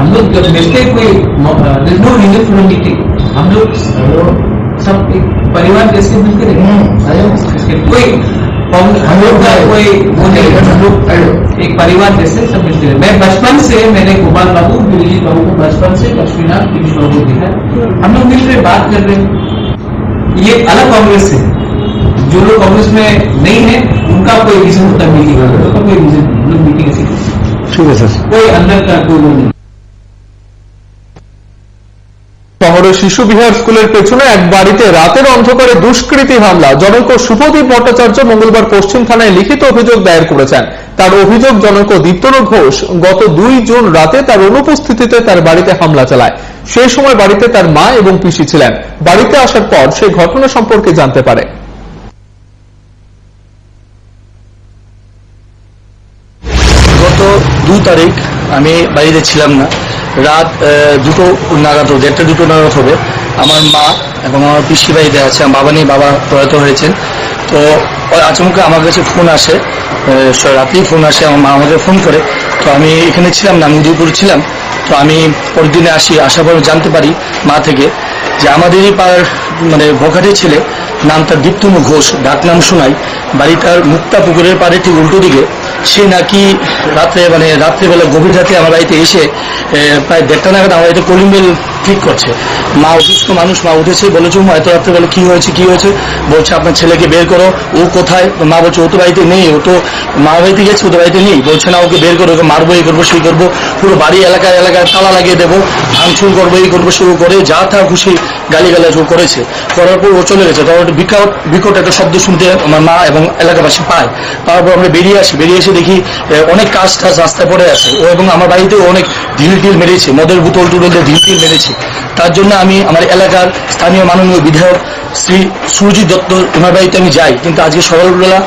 हम लोग जब मिलते कोई नो रीजन फॉर मीटिंग, हम लोग सब एक परिवार जैसे मिलते रहे, कोई हम लोग का कोई वो नहीं, हम लोग एक परिवार जैसे सब मिलते रहे। मैं बचपन से मैंने गोपाल बाबू, दिलीप बाबू को बचपन से, लक्ष्मीनाथ पीयूष बाबू को देखा, हम लोग मिल रहे बात कर रहे। ये अलग कांग्रेस है, जो लोग कांग्रेस में नहीं है उनका कोई रीजन होता है मीटिंग का, कोई रीजन नहीं, हम लोग मीटिंग ऐसी ठीक है सर, कोई अंदर का कोई वो नहीं। শহরের শিশু বিহার স্কুলের পেছনে এক বাড়িতে রাতের অন্ধকারে দুষ্কৃতী হামলা। জনৈক শুভদীপ ভট্টাচার্য মঙ্গলবার পশ্চিম থানায় লিখিত অভিযোগ দায়ের করেছেন। তার অভিযোগ, জনৈক দীপ্তনু ঘোষ গত 2 জুন রাতে তার অনুপস্থিতিতে তার বাড়িতে হামলা চালায়। সেই সময় বাড়িতে তার মা এবং পিসি ছিলেন। বাড়িতে আসার পর সেই ঘটনা সম্পর্কে জানতে পারে। গত 2 তারিখ আমি বাড়িতে ছিলাম না, রাত 2টো নাগাদ, 1:30-2টো নাগাদ হবে। আমার মা এবং আমার পিসি বাড়িতে আছে, আমার বাবা নেই, বাবা প্রয়াত হয়েছেন। তো আচমকা আমার কাছে ফোন আসে, রাতেই ফোন আসে, আমার মা আমাকে ফোন করে। তো আমি এখানে ছিলাম না, আমি উদয়পুরে ছিলাম। তো আমি পরের দিনে আসার পর জানতে পারি মা থেকে যে আমাদেরই পাড়ার মানে বখাটে ছেলে, নাম তার দীপ্তনু ঘোষ, ডাক নাম শোনাই, বাড়ি তার মুক্তা পুকুরের পাড়ে ঠিক উল্টো দিকে। সে নাকি রাত্রেবেলা গভীর রাতে আমার বাড়িতে এসে প্রায় 1:30 নাগাদ আমার বাড়িতে কলিং বেল ঠিক করছে। মা অসুস্থ মানুষ, মা উঠেছে, বলেছে মা এত রাত্রেবেলা কি হয়েছে কি হয়েছে, বলছে আপনার ছেলেকে বের করো, ও কোথায়? মা বলছে ও তো বাড়িতে নেই, ও তো মা বাড়িতে গেছে, ও তো বাড়িতে নেই। বলছে না ওকে বের করো, ওকে মারবো, এই করবো সেই করবো, পুরো বাড়ি এলাকায় তালা লাগিয়ে দেবো, ভাঙচুর করবো, এই করবো সে করে, যা তা খুশি গালিগালাজ ও করেছে। করার পর ও চলে গেছে। তখন বিকট একটা শব্দ শুনতে আমার মা এবং এলাকাবাসী পায়। তারপর আমরা বেরিয়ে এসে দেখি অনেক কাজ টাজ রাস্তায় পড়ে আছে। ও এবং আমার বাড়িতেও অনেক ঢিল মেরেছে, মদের বোতল টুতল দিয়ে ঢিল মেরেছে। তার জন্য আমি আমার এলাকার স্থানীয় মাননীয় বিধায়ক শ্রী সুরজিৎ দত্ত, ওনার বাড়িতে আমি যাই, কিন্তু আজকে সকালবেলা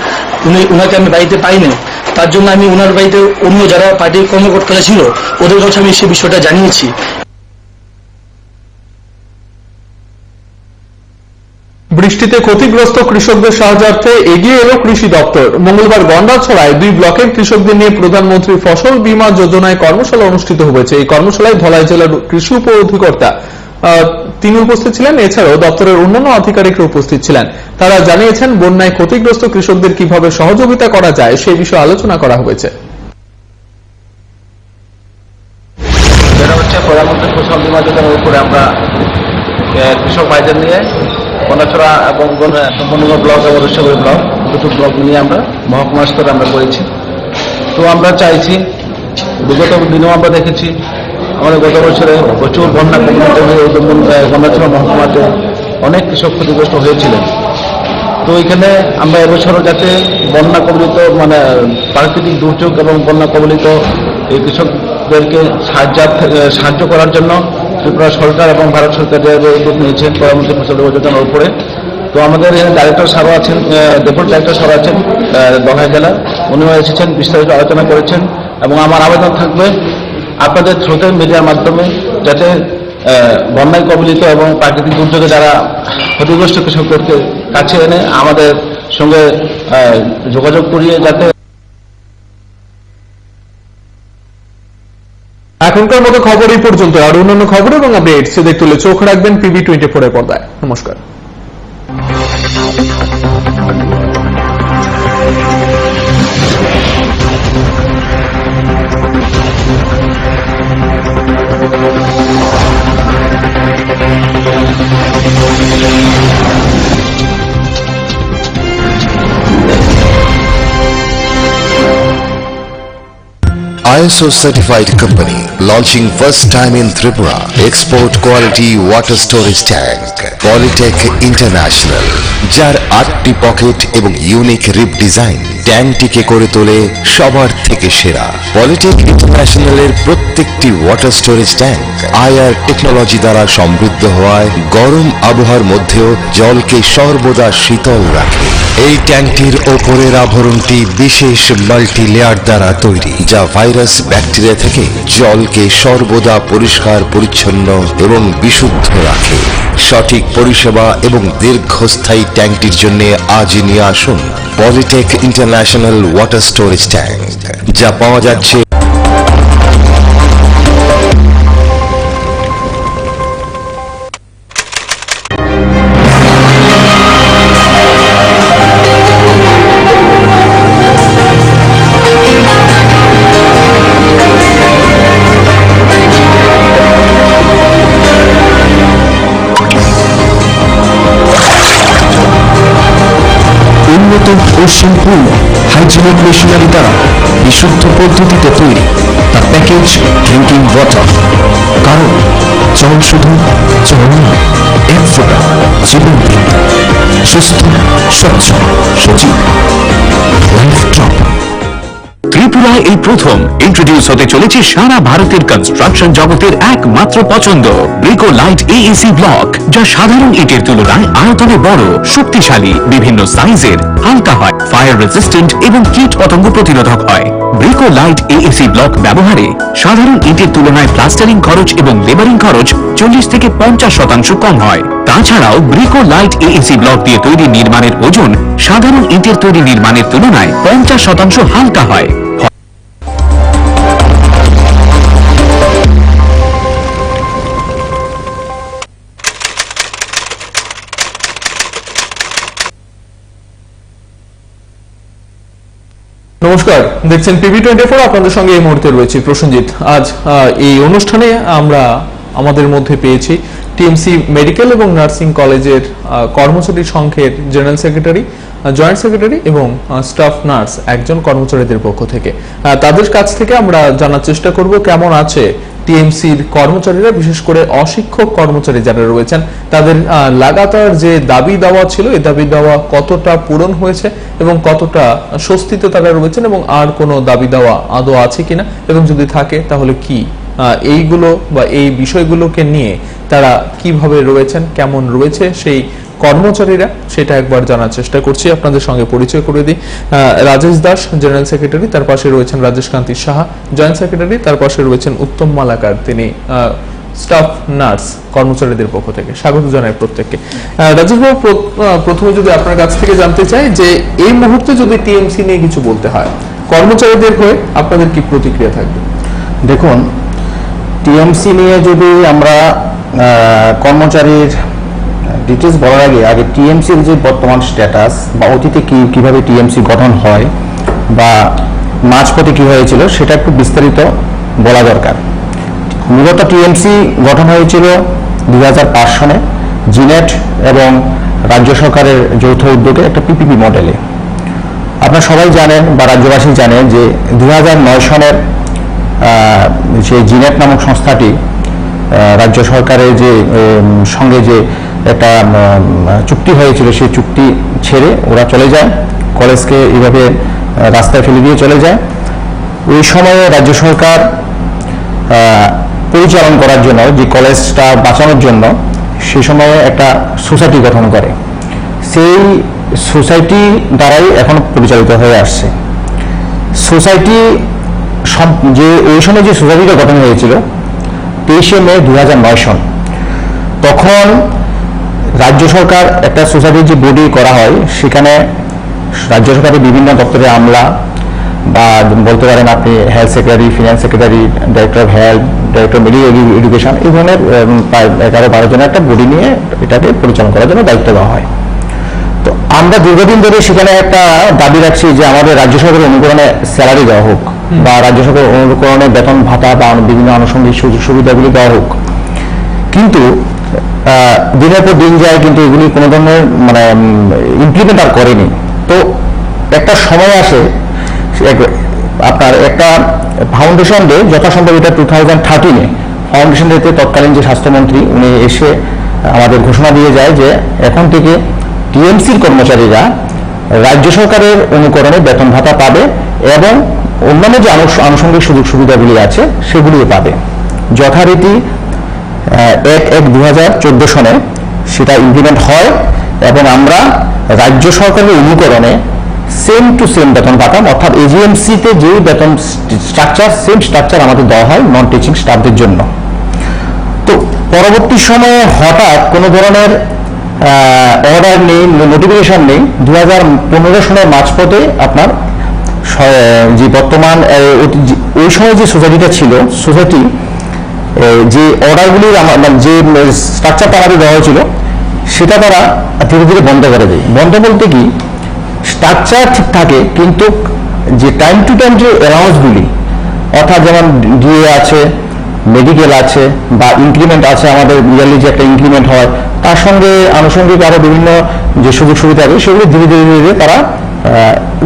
উনাকে আমি বাড়িতে পাইনি। তার জন্য আমি ওনার বাড়িতে অন্য যারা পার্টির কর্মকর্তারা ছিল ওদের কাছে আমি সে বিষয়টা জানিয়েছি। বৃষ্টিতে ক্ষতিগ্রস্ত কৃষকদের সাহায্যার্থে এগিয়ে এলো কৃষি দপ্তর। মঙ্গলবার গন্ডাছড়ায় 2 ব্লকের কৃষকদের নিয়ে প্রধানমন্ত্রী ফসল বীমা যোজনায় কর্মশালা অনুষ্ঠিত হয়েছে। এই কর্মশালায় ধলাই জেলার কৃষি উপ অধিকর্তা তিনি উপস্থিত ছিলেন। এছাড়াও দপ্তরের অন্যান্য আধিকারিকরা উপস্থিত ছিলেন। তারা জানিয়েছেন বন্যায় ক্ষতিগ্রস্ত কৃষকদের কিভাবে সহযোগিতা করা যায় সে বিষয়ে আলোচনা করা হয়েছে। প্রধানমন্ত্রী ফসল বীমা যোজনার উপরে আমরা কৃষক ভাইদের নিয়ে গন্ডাছড়া এবং ব্লক এবং ঋষভের ব্লক, দুটো ব্লক নিয়ে আমরা মহকুমা স্তরে আমরা করেছি। তো আমরা চাইছি, বিগত দিনেও আমরা দেখেছি আমাদের গত বছরে প্রচুর বন্যা কবলিত হয়ে গন্ডাছড়া মহকুমাতে অনেক কৃষক ক্ষতিগ্রস্ত হয়েছিলেন। তো এখানে আমরা এবছরও যাতে বন্যা কবলিত মানে প্রাকৃতিক দুর্যোগ এবং বন্যা কবলিত এই কৃষকদেরকে সাহায্য করার জন্য ত্রিপুরা সরকার এবং ভারত সরকার যে উদ্যোগ নিয়েছেন প্রধানমন্ত্রী ফসল বীমা যোজনার উপরে। তো আমাদের এখানে ডাইরেক্টর সাহেব আছেন, ডেপুটি ডাইরেক্টর সাহেব আছেন দলাই জেলা, উনিও এসেছেন, বিস্তারিত আলোচনা করেছেন। এবং আমার আবেদন থাকবে আপনাদের থ্রুতে মিডিয়ার মাধ্যমে যাতে বন্যায় কবলিত এবং প্রাকৃতিক দুর্যোগে যারা ক্ষতিগ্রস্ত কৃষকদেরকে কাছে এনে আমাদের সঙ্গে যোগাযোগ করিয়ে যাতে। এখনকার মতো খবর এই পর্যন্ত। আর অন্যান্য খবর এবং আপডেটস দেখতে হলে চোখ রাখবেন pb24 এর পর্দায়। নমস্কার। ISO certified company launching first time in Tripura. Export quality water storage tank. Polytech International, যার 8টি পকেট এবং ইউনিক রিপ ডিজাইন ট্যাঙ্কটিকে করে তোলে সবার থেকে সেরা। পলিটেক ইন্টারন্যাশনালের প্রত্যেকটি water storage tank IR technology দ্বারা সমৃদ্ধ হওয়ায় গরম আবহাওয়ার মধ্যেও জলকে সর্বদা শীতল রাখে। এই ট্যাঙ্কটির ওপরের আবরণটি বিশেষ মাল্টি লেয়ার দ্বারা তৈরি, যা ভাইরাস ব্যাকটেরিয়া থেকে জলকে সর্বদা পরিষ্কার পরিচ্ছন্ন এবং বিশুদ্ধ রাখে। সঠিক পরিষেবা এবং দীর্ঘস্থায়ী ট্যাঙ্কটির জন্য আজই নিয়ে আসুন পলিটেক ইন্টারন্যাশনাল ওয়াটার স্টোরেজ ট্যাঙ্ক, যা পাওয়া যাচ্ছে কৌশলপূর্ণ হাইজেনিক মেশিনারি দ্বারা বিশুদ্ধ পদ্ধতিতে তৈরি দ্য প্যাকেজ ড্রিঙ্কিং ওয়াটার। কারণ জল শুধু জল নয়, এক ফোঁটা জীবন দিন, সুস্থ, স্বচ্ছ, সজীব, লাইফ ড্রপ। ত্রিপুরায় এই প্রথম ইন্ট্রোডিউস হতে চলেছে সারা ভারতের কনস্ট্রাকশন জগতের একমাত্র পছন্দ ব্রিকো লাইট এএসি ব্লক, যা সাধারণ ইটের তুলনায় আয়তনে বড়, শক্তিশালী, বিভিন্ন সাইজের, হালকা হয়, ফায়ার রেজিস্ট্যান্ট এবং কীট পতঙ্গ প্রতিরোধক হয়। ব্রিকো লাইট এএসি ব্লক ব্যবহারে সাধারণ ইটের তুলনায় প্লাস্টারিং খরচ এবং লেবারিং খরচ 40 থেকে 50% কম হয়। তাছাড়াও ব্রিকো লাইট এএসি ব্লক দিয়ে তৈরি নির্মাণের ওজন সাধারণ ইটের তৈরি নির্মাণের তুলনায় 50% হালকা হয়। নমস্কার, দেখছেন pb24, আপনাদের সঙ্গে এই মুহূর্তে রয়েছে প্রসেনজিৎ। আজ এই অনুষ্ঠানে আমরা আমাদের মধ্যে পেয়েছি টিএমসি মেডিকেল এবং নার্সিং কলেজের কর্মচারী সংঘের জেনারেল সেক্রেটারি, জয়েন্ট সেক্রেটারি এবং স্টাফ নার্স একজন কর্মচারীদের পক্ষ থেকে। তাদের কাছ থেকে আমরা জানার চেষ্টা করব কেমন আছে টিএমসির কর্মচারীরা, বিশেষ করে অশিক্ষক কর্মচারী যারা রয়েছেন তাদের লাগাতার যে দাবি দাওয়া ছিল, এই দাবি দাওয়া কতটা পূরণ হয়েছে এবং কতটা স্বস্তিতে তারা রয়েছেন, এবং আর কোনো দাবি দাওয়া আদৌ আছে কিনা, এবং যদি থাকে তাহলে কি এইগুলো বা এই বিষয়গুলোকে নিয়ে তারা কিভাবে রয়েছেন, কেমন রয়েছে সেই কর্মচারীরা, সেটা একবার জানার চেষ্টা করছি। আপনাদের সঙ্গে পরিচয় করে দিই। রাজেশ দাস জেনারেল সেক্রেটারি, তার পাশে রয়েছেন রাজেশ কান্তি সাহা জয়েন্ট সেক্রেটারি, তার পাশে রয়েছেন উত্তম মালাকার, তিনি স্টাফ নার্স কর্মচারীদের পক্ষ থেকে। স্বাগত জানাই প্রত্যেককে। রাজেশবাবু, প্রথমে যদি আপনার কাছ থেকে জানতে চাই যে এই মুহূর্তে যদি টিএমসি নিয়ে কিছু বলতে হয়, কর্মচারীদের হয়ে আপনাদের কি প্রতিক্রিয়া থাকবে? দেখুন, টিএমসি নিয়ে যদি আমরা কর্মচারীর ডিটেলস বলার আগে টিএমসির যে বর্তমান স্ট্যাটাস বা অতীতে কিভাবে টিএমসি গঠন হয় বা মাঝপথে কি হয়েছিল সেটা একটু বিস্তারিত বলা দরকার। মূলত টিএমসি গঠন হয়েছিল 2005 সনে জিনেট এবং রাজ্য সরকারের যৌথ উদ্যোগে একটা পিপিপি মডেলে। আপনারা সবাই জানেন বা রাজ্যবাসী জানেন যে 2009 সনের যে জিনেট নামক সংস্থাটি রাজ্য সরকারের যে সঙ্গে যে একটা চুক্তি হয়েছিল, সেই চুক্তি ছেড়ে ওরা চলে যায়, কলেজকে এইভাবে রাস্তায় ফেলে দিয়ে চলে যায়। ওই সময়ে রাজ্য সরকার পরিচালন করার জন্য, যে কলেজটা বাঁচানোর জন্য, সেই সময়ে একটা সোসাইটি গঠন করে। সেই সোসাইটি দ্বারাই এখন পরিচালিত হয়ে আসছে। সোসাইটি যে ওই সময় যে সোসাইটিটা গঠন হয়েছিল 23শে মে 2009 সন, তখন রাজ্য সরকার একটা সোসাইটির যে বডি করা হয়, সেখানে রাজ্য সরকারের বিভিন্ন দপ্তরের আমলা বা বলতে পারেন আপনি health secretary, finance secretary, director of health, director of medical education, এই ধরনের প্রায় 11-12 জনের একটা বডি নিয়ে এটাকে পরিচালনা করার জন্য দায়িত্ব দেওয়া হয়। তো আমরা দীর্ঘদিন ধরে সেখানে একটা দাবি রাখছি যে আমাদের রাজ্য সরকারের অনুকরণে স্যালারি দেওয়া হোক বা রাজ্য সরকারের অনুকরণে বেতন ভাতা বা বিভিন্ন আনুষঙ্গিক সুযোগ সুবিধাগুলি দেওয়া হোক। কিন্তু দিনের পর দিন যায়, কিন্তু এগুলি কোনো ধরনের ইমপ্লিমেন্ট আর করেনি। তো একটা সময় আসে, আপনার একটা ফাউন্ডেশন ডে, যথাসম্ভব এটা 2013-এ ফাউন্ডেশন ডেতে তৎকালীন যে স্বাস্থ্যমন্ত্রী উনি এসে আমাদের ঘোষণা দিয়ে যায় যে এখন থেকে টিএমসির কর্মচারীরা রাজ্য সরকারের অনুকরণে বেতন ভাতা পাবে এবং অন্যান্য যে আনুষঙ্গিক সুযোগ সুবিধাগুলি আছে সেগুলিও পাবে। যথারীতি 1/1/2014 সনে সেটা ইমপ্লিমেন্ট হয় এবং আমরা রাজ্য সরকারের অনুকরণে সেম টু সেম বেতন পাতাম, অর্থাৎ এজিএমসিতে যে বেতন স্ট্রাকচার, সেম স্ট্রাকচার আমাদের দেওয়া হয় নন টিচিং স্টাফদের জন্য। তো পরবর্তী সময়ে হঠাৎ কোনো ধরনের অর্ডার নেই, নোটিফিকেশন নেই। 2015 সনের মাঝপথে আপনার যে বর্তমান ওই সময় যে সোসাইটিটা ছিল, সোসাইটি যে অর্ডারগুলির যে স্ট্রাকচারটা আমাদের দেওয়া হয়েছিল সেটা তারা ধীরে ধীরে বন্ধ করে দেয়। বন্ধ বলতে কি, স্ট্রাকচার ঠিক থাকে কিন্তু যে টাইম টু টাইম যে অ্যালাউন্সগুলি, অর্থাৎ যেমন ডিএ আছে, মেডিকেল আছে বা ইনক্রিমেন্ট আছে, আমাদের ইয়ারলি যে একটা ইনক্রিমেন্ট হয়, তার সঙ্গে আনুষঙ্গিক আরো বিভিন্ন যে সুযোগ সুবিধা আছে সেগুলি ধীরে ধীরে ধীরে তারা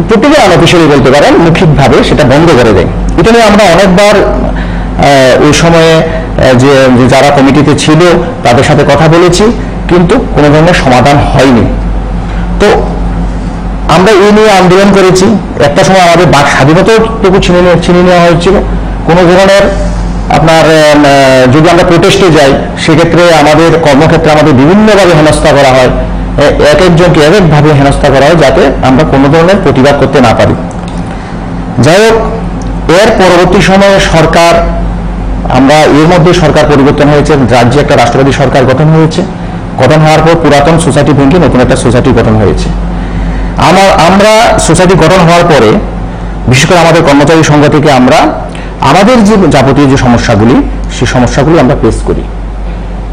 প্রত্যেকে আনঅফিসিয়ালি বলতে পারেন, মৌখিকভাবে সেটা বন্ধ করে দেয়। এটা নিয়ে আমরা অনেকবার ওই সময়ে যে যারা কমিটিতে ছিল তাদের সাথে কথা বলেছি, কিন্তু কোনো ধরনের সমাধান হয়নি। তো আমরা এই নিয়ে আন্দোলন করেছি। একটা সময় আমাদের বাক স্বাধীনতাটুকু ছিনিয়ে নেওয়া হয়েছিল। কোনো ধরনের আপনার যদি আমরা প্রোটেস্টে যাই, সেক্ষেত্রে আমাদের কর্মক্ষেত্রে আমাদের বিভিন্নভাবে হেনস্থা করা হয়, এক একজনকে এক একভাবে হেনস্থা করা হয়, যাতে আমরা কোনো ধরনের প্রতিবাদ করতে না পারি। যাই হোক, এর পরবর্তী সময়ে সরকার, আমরা এর মধ্যে সরকার পরিবর্তন হয়েছে, রাজ্যে একটা রাষ্ট্রবাদী সরকার গঠন হয়েছে। গঠন হওয়ার পর পুরাতন সোসাইটি ভেঙে নতুন একটা সোসাইটি গঠন হয়েছে। আমরা সোসাইটি গঠন হওয়ার পরে বিশেষ করে আমাদের কর্মচারী সংঘ থেকে আমরা আমাদের যে যাবতীয় যে সমস্যাগুলি, সেই সমস্যাগুলি আমরা পেশ করি।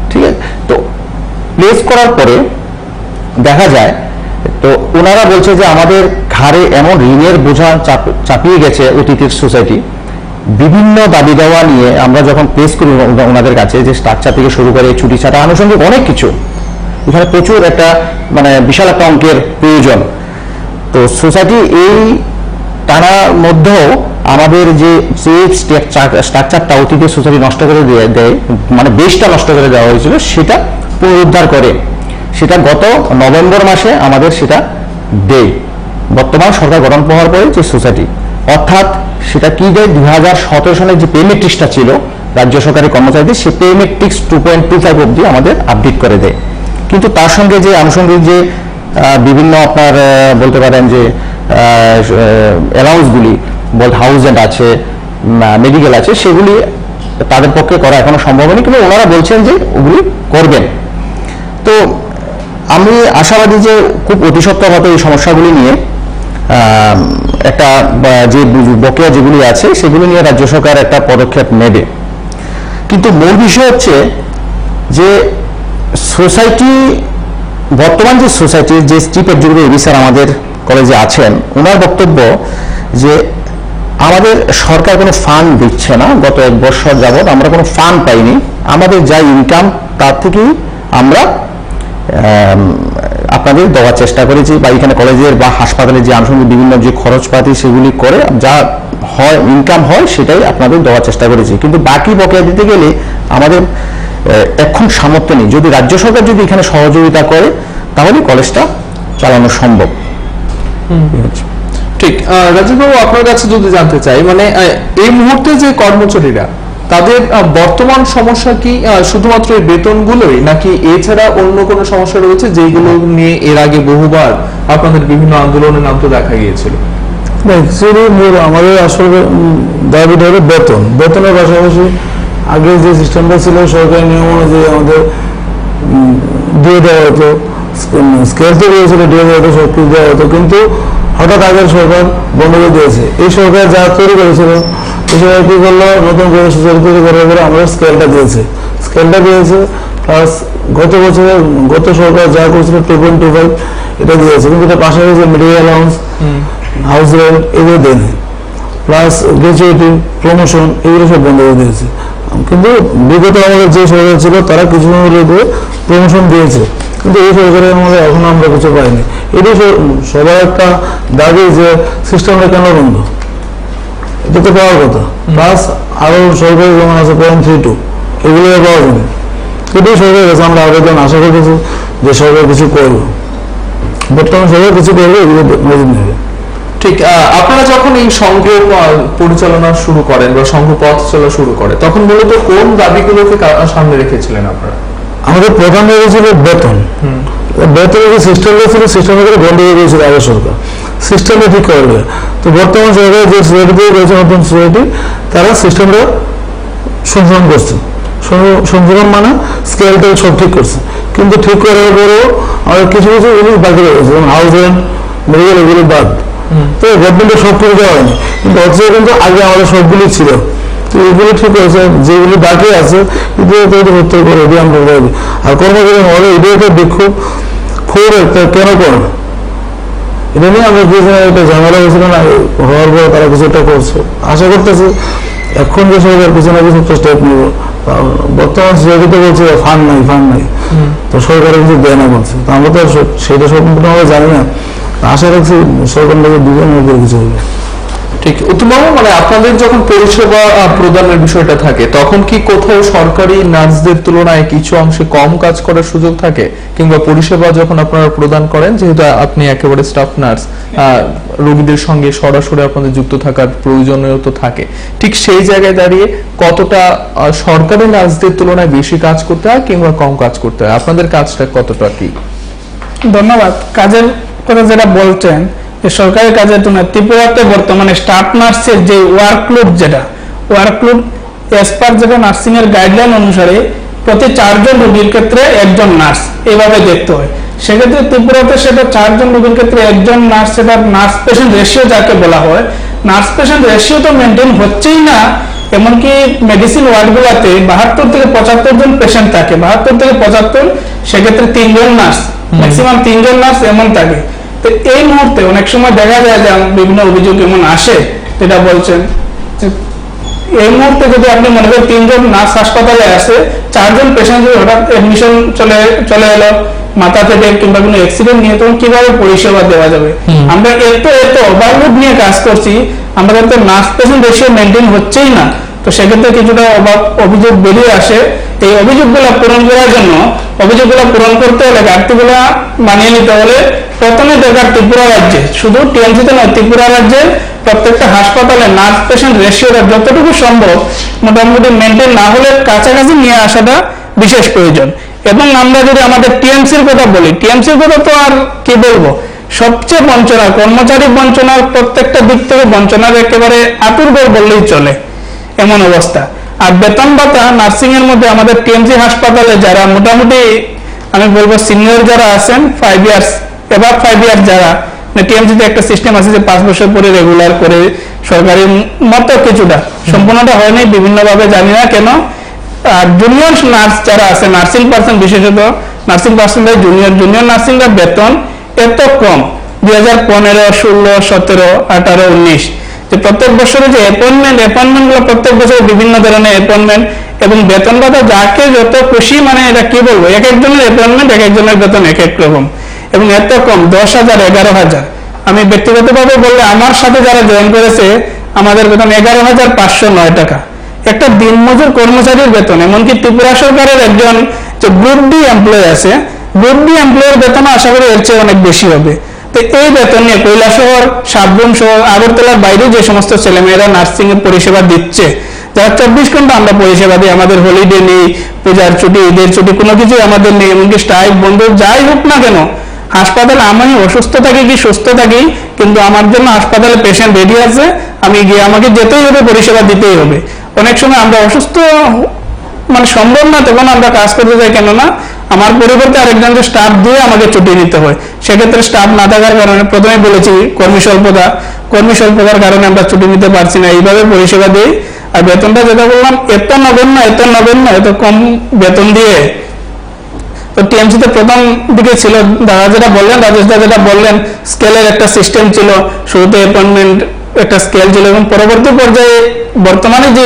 ঠিক আছে, তো পেশ করার পরে দেখা যায়, তো ওনারা বলছে যে আমাদের ঘাড়ে এমন ঋণের বোঝা চাপিয়ে গেছে অতীতের সোসাইটি। বিভিন্ন দাবি দেওয়া নিয়ে আমরা যখন পেশ করি ওনাদের কাছে, যে স্ট্রাকচার থেকে শুরু করে ছুটি ছাড়া আনুষঙ্গিক অনেক কিছু, এখানে প্রচুর একটা বিশাল একটা অঙ্কের প্রয়োজন। তো সোসাইটি এই টানার মধ্যেও আমাদের যে স্ট্রাকচারটা অতীতের সোসাইটি নষ্ট করে দেয়, বেসটা নষ্ট করে দেওয়া হয়েছিল, সেটা পুনরুদ্ধার করে সেটা গত নভেম্বর মাসে আমাদের সেটা দেয়। বর্তমান সরকার গঠন হওয়ার পরে যে সোসাইটি, অর্থাৎ সেটা কি দেয়, 2017 সালে যে পে মেট্রিক্সটা ছিল রাজ্য সরকারি কর্মচারীদের, সেই পে মেট্রিক্স 2.25 অব্দি আমাদের আপডেট করে দেয়। কিন্তু তার সঙ্গে যে আনুষঙ্গিক যে বিভিন্ন আপনার বলতে পারেন যে অ্যালাউন্সগুলি, হাউজেন্ট আছে, মেডিকেল আছে, সেগুলি তাদের পক্ষে করা এখনো সম্ভব হয়নি, কিন্তু ওনারা বলছেন যে ওগুলি করবেন। তো আমি আশাবাদী যে খুব অতি সত্বরভাবে এই সমস্যাগুলি নিয়ে একটা যে বকেয়া যেগুলি আছে সেগুলি নিয়ে রাজ্য সরকার একটা পদক্ষেপ নেবে। কিন্তু মূল বিষয় হচ্ছে যে সোসাইটি, বর্তমান যে সোসাইটির যে চিফ এক্সিকিউটিভ অফিসার আমাদের কলেজে আছেন, ওনার বক্তব্য যে আমাদের সরকার কোনো ফান্ড দিচ্ছে না, গত 1 বছর যাবৎ আমরা কোনো ফান্ড পাইনি, আমাদের যা ইনকাম তার থেকেই আমরা আপনাদের দেওয়ার চেষ্টা করেছি, বা এখানে কলেজের বা হাসপাতালের যে আনুষঙ্গিক বিভিন্ন যে খরচপাতি সেগুলি করে যা হয় ইনকাম হয় সেটাই আপনাদের দেওয়ার চেষ্টা করেছি। কিন্তু বাকি বকেয়া দিতে গেলে আমাদের এখন সামর্থ্য নেই। যদি রাজ্য সরকার যদি এখানে সহযোগিতা করে তাহলে কলেজটা চালানো সম্ভব। ঠিক, রাজীববাবু আপনার কাছে যদি জানতে চাই, এই মুহূর্তে যে কর্মচারীরা, তাদের বর্তমান সমস্যা কি শুধুমাত্র এই বেতনগুলোই, নাকি এছাড়া অন্য কোনো সমস্যা রয়েছে যেগুলো নিয়ে এর আগে বহুবার আপনাদের বিভিন্ন আন্দোলনে নামতে দেখা গিয়েছিল? আমাদের আসলে দাবিটা হলো বেতনের পাশাপাশি আগে যে সিস্টেমটা ছিল সরকারি নিয়ম অনুযায়ী আমাদের দিয়ে দেওয়া হতো, স্কেল তো দিয়েছিল, দিয়ে দেওয়া হতো, সব কিছু দেওয়া হতো, কিন্তু হঠাৎ আগের সরকার বন্ধ করে দিয়েছে। এই সরকার যা তৈরি করেছিল, এই সরকার কি করলো, নতুন করে সোসাইটি তৈরি করার পরে আমরা স্কেলটা দিয়েছে প্লাস গত সরকার যা করেছিল 2.25 এটা দিয়েছে, কিন্তু এটা পাশাপাশি মেডিকেল অ্যালাউন্স, হাউস রেন্ট এগুলো দেয়নি, প্লাস গ্র্যাচুইটি, প্রমোশন এগুলো সব বন্ধ করে দিয়েছে। কিন্তু বিগত আমাদের যে সরকার ছিল তারা কিছু প্রমোশন দিয়েছে, কিন্তু এই সরকারের আমাদের এখন আমরা কিছু পাইনি। এটাই সবার একটা দাবি যে সিস্টেমটা কেন বন্ধ, এটা তো পাওয়ার কথা। প্লাস আরো সরকারি যেমন আছে 0.32 এগুলো পাওয়া যাবে, এটাই সরকারের কাছে আমরা আবেদন আশা করতেছি যে সরকার কিছু করবে, বর্তমান সরকার কিছু করবে, এগুলো নজর নেবে। ঠিক, আপনারা যখন এই সংঘ পরিচালনা শুরু করেন বা সংঘ পথ চলা শুরু করে, তখন মূলত কোন দাবিগুলোকে সামনে রেখেছিলেন আপনারা? আমাদের প্রধান দাবি ছিল বেতনের যে সিস্টেমটা ছিল, সিস্টেমটা বন্ধ হয়ে গিয়েছিল আগের সরকার, সিস্টেমটা ঠিক করবে। তো বর্তমান সরকার যে সোসাইটি তৈরি করেছে, নতুন সোসাইটি, তারা সিস্টেমটা সংশোধন করছে। সংশোধন স্কেলটা সব ঠিক করছে, কিন্তু ঠিক করার পরেও আমাদের কিছু জিনিস বাকি রয়েছে, যেমন হাউস রেন্ট, মেডিকেল এগুলো বাদ। তো গভর্নমেন্টের সব ঠিক দেওয়া হয়নি, কিন্তু অথচ কিন্তু আগে আমাদের সবগুলি ছিল। তো এগুলো ঠিক হয়েছে, যেগুলি বাকি আছে উত্তর করে এটি আমরা দেবে। আর কর্মচারী হলে এটি একটা বিক্ষোভ খুব একটা কেন করেন, এটা নিয়ে আমরা একটা ঝামেলা হয়েছিল না, হওয়ার পর তারা কিছু একটা করছে। আশা করতেছি এখন যে সরকার কিছু না কিছু একটা স্টেপ নেব। বর্তমান সোসাইটিতে বলছে ফান্ড নাই, তো সরকারের কিছু দেয় না বলছে, তো আমরা তো সেটা সম্পূর্ণভাবে জানি না। আশা রাখছি সরকার থেকে দুজন করে কিছু হবে। ঠিক, উত্তমবাবু, মানে আপনাদের যখন পরিষেবা প্রদানের বিষয়টা থাকে তখন কি কোথাও সরকারি নার্সদের তুলনায় কিছু অংশে কম কাজ করার সুযোগ থাকে, কিংবা পরিষেবা যখন আপনারা প্রদান করেন, যেহেতু আপনি একেবারে স্টাফ নার্স, রোগীদের সঙ্গে সরাসরি আপনাদের যুক্ত থাকার প্রয়োজনীয়তা থাকে, ঠিক সেই জায়গায় দাঁড়িয়ে কতটা সরকারি নার্সদের তুলনায় বেশি কাজ করতে হয় কিংবা কম কাজ করতে হয়, আপনাদের কাজটা কতটা কি? ধন্যবাদ। কাজের কথা যেটা বলছেন যে সরকারি কাজের তুলনায় ত্রিপুরাতে বর্তমানে স্টাফ নার্সের যে ওয়ার্কলোড অ্যাজ পার যেটা নার্সিং এর গাইডলাইন অনুসারে প্রতি 4 জন রোগীর ক্ষেত্রে একজন নার্স এইভাবে দেখতে হয়। সেক্ষেত্রে ত্রিপুরাতে সেটা 4 জন রোগীর ক্ষেত্রে একজন নার্স, সেটা নার্স পেশেন্ট রেশিও যাকে বলা হয়, নার্স পেশেন্ট রেশিও তো মেনটেন হচ্ছেই না। এমনকি মেডিসিন ওয়ার্ডগুলোতে 72 থেকে 75 জন পেশেন্ট থাকে, 72 থেকে 75, সেক্ষেত্রে 3 জন নার্স, ম্যাক্সিমাম 3 জন নার্স এমন থাকে। তো এই মুহূর্তে অনেক সময় দেখা যায় যে বিভিন্ন অভিযোগ এমন আসে, যেটা বলছেন এই মুহূর্তে যদি আপনি মনে করেন 3 জন নার্স হাসপাতালে আসে, 4 জন পেশেন্ট যদি হঠাৎ এডমিশন চলে এলো মাথা থেকে কিংবা কোনো অ্যাক্সিডেন্ট নিয়ে, তখন কিভাবে পরিষেবা দেওয়া যাবে? আমরা এত ওভারলোড নিয়ে কাজ করছি, আমাদের তো নার্স পেশেন্ট রেশিও মেনটেন হচ্ছেই না। তো সেক্ষেত্রে কিছুটা অভিযোগ বেরিয়ে আসে। এই অভিযোগগুলো পূরণ করার জন্য, অভিযোগগুলো পূরণ করতে হলে, ঘাটতিগুলো মানিয়ে নিতে হলে প্রথমে দরকার ত্রিপুরা রাজ্যে, শুধু টিএমসিতে নয়, ত্রিপুরা রাজ্যে প্রত্যেকটা হাসপাতালে নার্স পেশেন্ট রেশিওটা যতটুকু সম্ভব মোটামুটি মেনটেন না হলে কাছাকাছি নিয়ে আসাটা বিশেষ প্রয়োজন। এবং আমরা যদি আমাদের টিএমসির কথা বলি, টিএমসির কথা তো আর কি বলবো, সবচেয়ে বঞ্চনা, কর্মচারী বঞ্চনার প্রত্যেকটা দিক থেকে বঞ্চনার একেবারে আতুরঘর বললেই চলে, এমন অবস্থা। আর বেতন ভাতা নার্সিং এর মধ্যে আমাদের টিএমসি হাসপাতালে যারা মোটামুটি আমি বলবো সিনিয়র যারা আছেন, 5 ইয়ার্স এবার 5 ইয়ার্স যারা, টিএমসিতে একটা সিস্টেম আছে যে 5 বছর পরে রেগুলার করে সরকারি মতো কিছুটা, সম্পূর্ণটা হয়নি বিভিন্নভাবে, জানি না কেন। আর জুনিয়র নার্স যারা আছে, নার্সিং পার্সন, বিশেষত নার্সিং পার্সনরা জুনিয়র নার্সিংরা বেতন এত কম, 2015, 16, 17, 18, 19, যে প্রত্যেক বছরে যে অ্যাপয়েন্টমেন্ট গুলো প্রত্যেক বছরে বিভিন্ন ধরনের অ্যাপয়েন্টমেন্ট এবং বেতন ভাতা যাকে যত খুশি, মানে এটা কি বলবো, এক একজনের অ্যাপয়েন্টমেন্ট, এক একজনের বেতন এক এক রকম, এবং এত কম, 10,000, 11,000। আমি ব্যক্তিগতভাবে বললে আমার সাথে যারা জয়েন করেছে, আমাদের বেতন 11,509 টাকা, একটা দিনমজুর কর্মচারীর বেতন। এমনকি ত্রিপুরা সরকারের একজন যে গ্রুপ ডি এমপ্লয় আছে, গ্রুপ ডি এমপ্লয়ের বেতন আশা করি এর চেয়ে অনেক বেশি হবে। তো এই বেতন নিয়ে কৈলাসহর, সাতগুন শহর, আগরতলার বাইরে যে সমস্ত ছেলেমেয়েরা নার্সিং এর পরিষেবা দিচ্ছে, যারা 24 ঘন্টা আমরা পরিষেবা দিই, আমাদের হলিডে নেই, পূজার ছুটি, ঈদের ছুটি, কোনো কিছু আমাদের নেই, এমনকি স্ট্রাইক বন্ধ যাই হোক না কেন, হাসপাতালে আমি অসুস্থ থাকি কি সুস্থ থাকি, কিন্তু আমার জন্য হাসপাতালে পেশেন্ট রেডি আছে, আমি গিয়ে আমাকে যেতেই হবে, পরিষেবা দিতেই হবে। অনেক সময় আমরা অসুস্থ, মানে সম্ভব না, তখন আমরা কাজ করতে যাই, কেননা আমার পরিবর্তে আরেকজনকে স্টাফ দিয়ে আমাকে ছুটি নিতে হয়। সেক্ষেত্রে স্টাফ না থাকার কারণে, প্রথমে বলেছি কর্মী স্বল্পতার কারণে আমরা ছুটি নিতে পারছি না, এইভাবে পরিষেবা দিই। আর বেতনটা যেটা বললাম, এত নগণ্য, এত কম বেতন দিয়ে। তো টিএমসিতে প্রথম দিকে ছিল দাদা যেটা বললেন, রাজেশ দা যেটা বললেন, স্কেলের একটা সিস্টেম ছিল, শুরুতে অ্যাপয়েন্টমেন্ট একটা স্কেল ছিল, এবং পরবর্তী পর্যায়ে বর্তমানে যে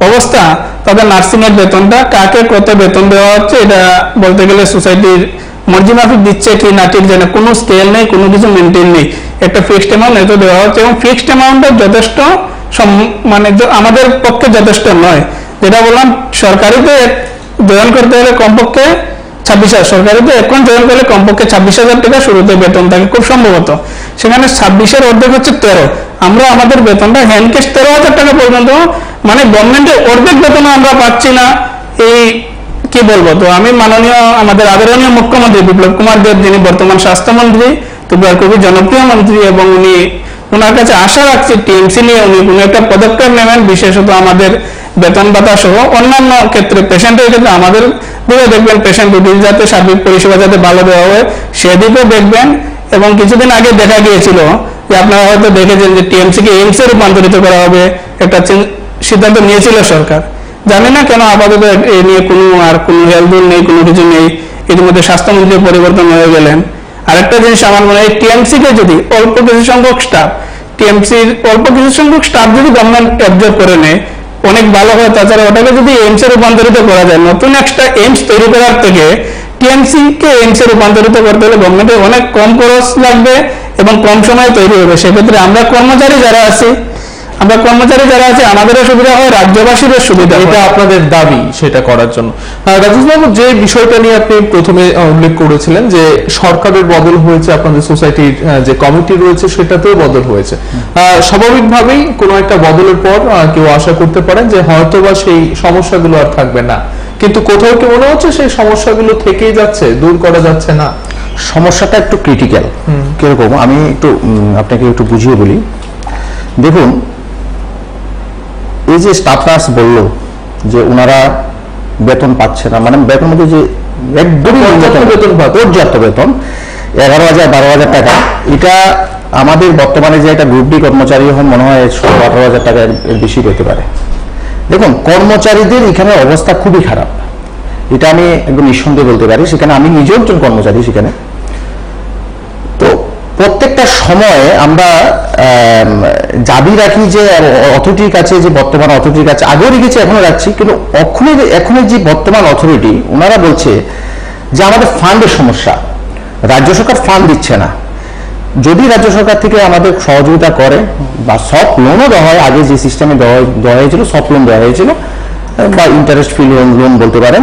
অবস্থা, তাদের নার্সিং এর বেতনটা কাকে কত বেতন দেওয়া হচ্ছে, এটা বলতে গেলে সোসাইটির মর্জি মাফিক দিচ্ছে কি না ঠিক জানে, কোনো স্কেল নেই, কোনো কিছু মেনটেন নেই, একটা ফিক্সড অ্যামাউন্ট এত দেওয়া হচ্ছে, এবং ফিক্সড অ্যামাউন্টটা যথেষ্ট, মানে আমাদের পক্ষে যথেষ্ট নয়। যেটা বললাম, সরকারিতে জয়েন করতে হলে কমপক্ষে 26,000, সরকারিতে এখন জয়েন করলে কমপক্ষে 26,000 টাকা শুরুতে বেতন থাকে খুব সম্ভবত, সেখানে 26-এর অর্ধেক হচ্ছে 13। আমরা আমাদের বেতনটা হ্যান্ড ক্যাশ 13,000 টাকা পর্যন্ত, মানে গভর্নমেন্টের অর্ধেক বেতন আমরা পাচ্ছি না, এই কি বলবো। তো আমি মাননীয় আমাদের আদরণীয় মুখ্যমন্ত্রী বিপ্লব কুমার দেব, যিনি বর্তমান স্বাস্থ্যমন্ত্রী, ত্রিপুরার খুবই জনপ্রিয় মন্ত্রী, এবং ওনার কাছে আশা রাখছি টিএমসি নিয়ে উনি কোনো একটা পদক্ষেপ নেবেন, বিশেষত আমাদের বেতন ভাতা সহ অন্যান্য ক্ষেত্রে, পেশেন্টের ক্ষেত্রে আমাদের দিকে দেখবেন, পেশেন্ট রুটিন যাতে সার্বিক পরিষেবা যাতে ভালো দেওয়া হয় সেদিকেও দেখবেন। এবং কিছুদিন আগে দেখা গিয়েছিল যে আপনারা হয়তো দেখেছেন যে টিএমসি কে এইমসে রূপান্তরিত করা হবে, একটা সিদ্ধান্ত নিয়েছিল সরকার। জানি না কেন আপাতত এ নিয়ে কোনো হেলদুল নেই, কোনো কিছু নেই। ইতিমধ্যে স্বাস্থ্যমন্ত্রী পরিবর্তন হয়ে গেলেন। আরেকটা জিনিস আমার মনে হয়, টিএমসি কে যদি অল্প কিছু সংখ্যক স্টাফ, যদি গভর্নমেন্ট অ্যাবজর্ব করে নেয় অনেক ভালো হয়। তাছাড়া ওটাকে যদি এইমসে রূপান্তরিত করা যায়, নতুন একটা এইমস তৈরি করার থেকে টিএমসি কে এইমসে রূপান্তরিত করতে হলে গভর্নমেন্টের অনেক কম খরচ লাগবে, এবং কম সময়ে তৈরি হবে। সেক্ষেত্রে আমরা কর্মচারী যারা আছি আমাদেরও সুবিধা হয়, রাজ্যবাসীরও সুবিধা হয়। এটা আপনাদের দাবি সেটা করার জন্য। রাজেশ বাবু, যে বিষয়টা নিয়ে আপনি প্রথমে উল্লেখ করেছিলেন যে সরকারের বদল হয়েছে, আপনাদের সোসাইটির যে কমিটি রয়েছে সেটাতেও বদল হয়েছে, স্বাভাবিকভাবেই কোনো একটা বদলের পর কেউ আশা করতে পারেন যে হয়তোবা সেই সমস্যাগুলো আর থাকবে না, কিন্তু কোথাও কি মনে হচ্ছে সেই সমস্যাগুলো থেকেই যাচ্ছে, দূর করা যাচ্ছে না? সমস্যাটা একটু ক্রিটিক্যাল। কিরকম, আমি একটু আপনাকে একটু বুঝিয়ে বলি। দেখুন, এই যে স্টাফ নার্স বললো যে ওনারা বেতন পাচ্ছে না, মানে বেতন মধ্যে যে একদমই পর্যাপ্ত বেতন 11,000 12,000 টাকা, এটা আমাদের বর্তমানে যে একটা গ্রুপ ডি কর্মচারী হন মনে হয় 17-18,000 টাকা এর বেশি পেতে পারে। দেখুন, কর্মচারীদের এখানে অবস্থা খুবই খারাপ, এটা আমি একদম নিঃসন্দেহে বলতে পারি। সেখানে আমি নিজেও একজন কর্মচারী সেখানে। তো প্রত্যেকটা সময়ে আমরা দাবি রাখি যে অথরিটির কাছে, যে বর্তমান অথরিটির কাছে, আগেও রেখেছি এখনো রাখছি, কিন্তু এখনই যে বর্তমান অথরিটি ওনারা বলছে যে আমাদের ফান্ডের সমস্যা, রাজ্য সরকার ফান্ড দিচ্ছে না। যদি রাজ্য সরকার থেকে আমাদের সহযোগিতা করে বা সফট লোনও দেওয়া হয়, আগে যে সিস্টেমে দেওয়া হয়েছিল সফট লোন দেওয়া হয়েছিল বা ইন্টারেস্ট ফ্রি লোন বলতে পারেন,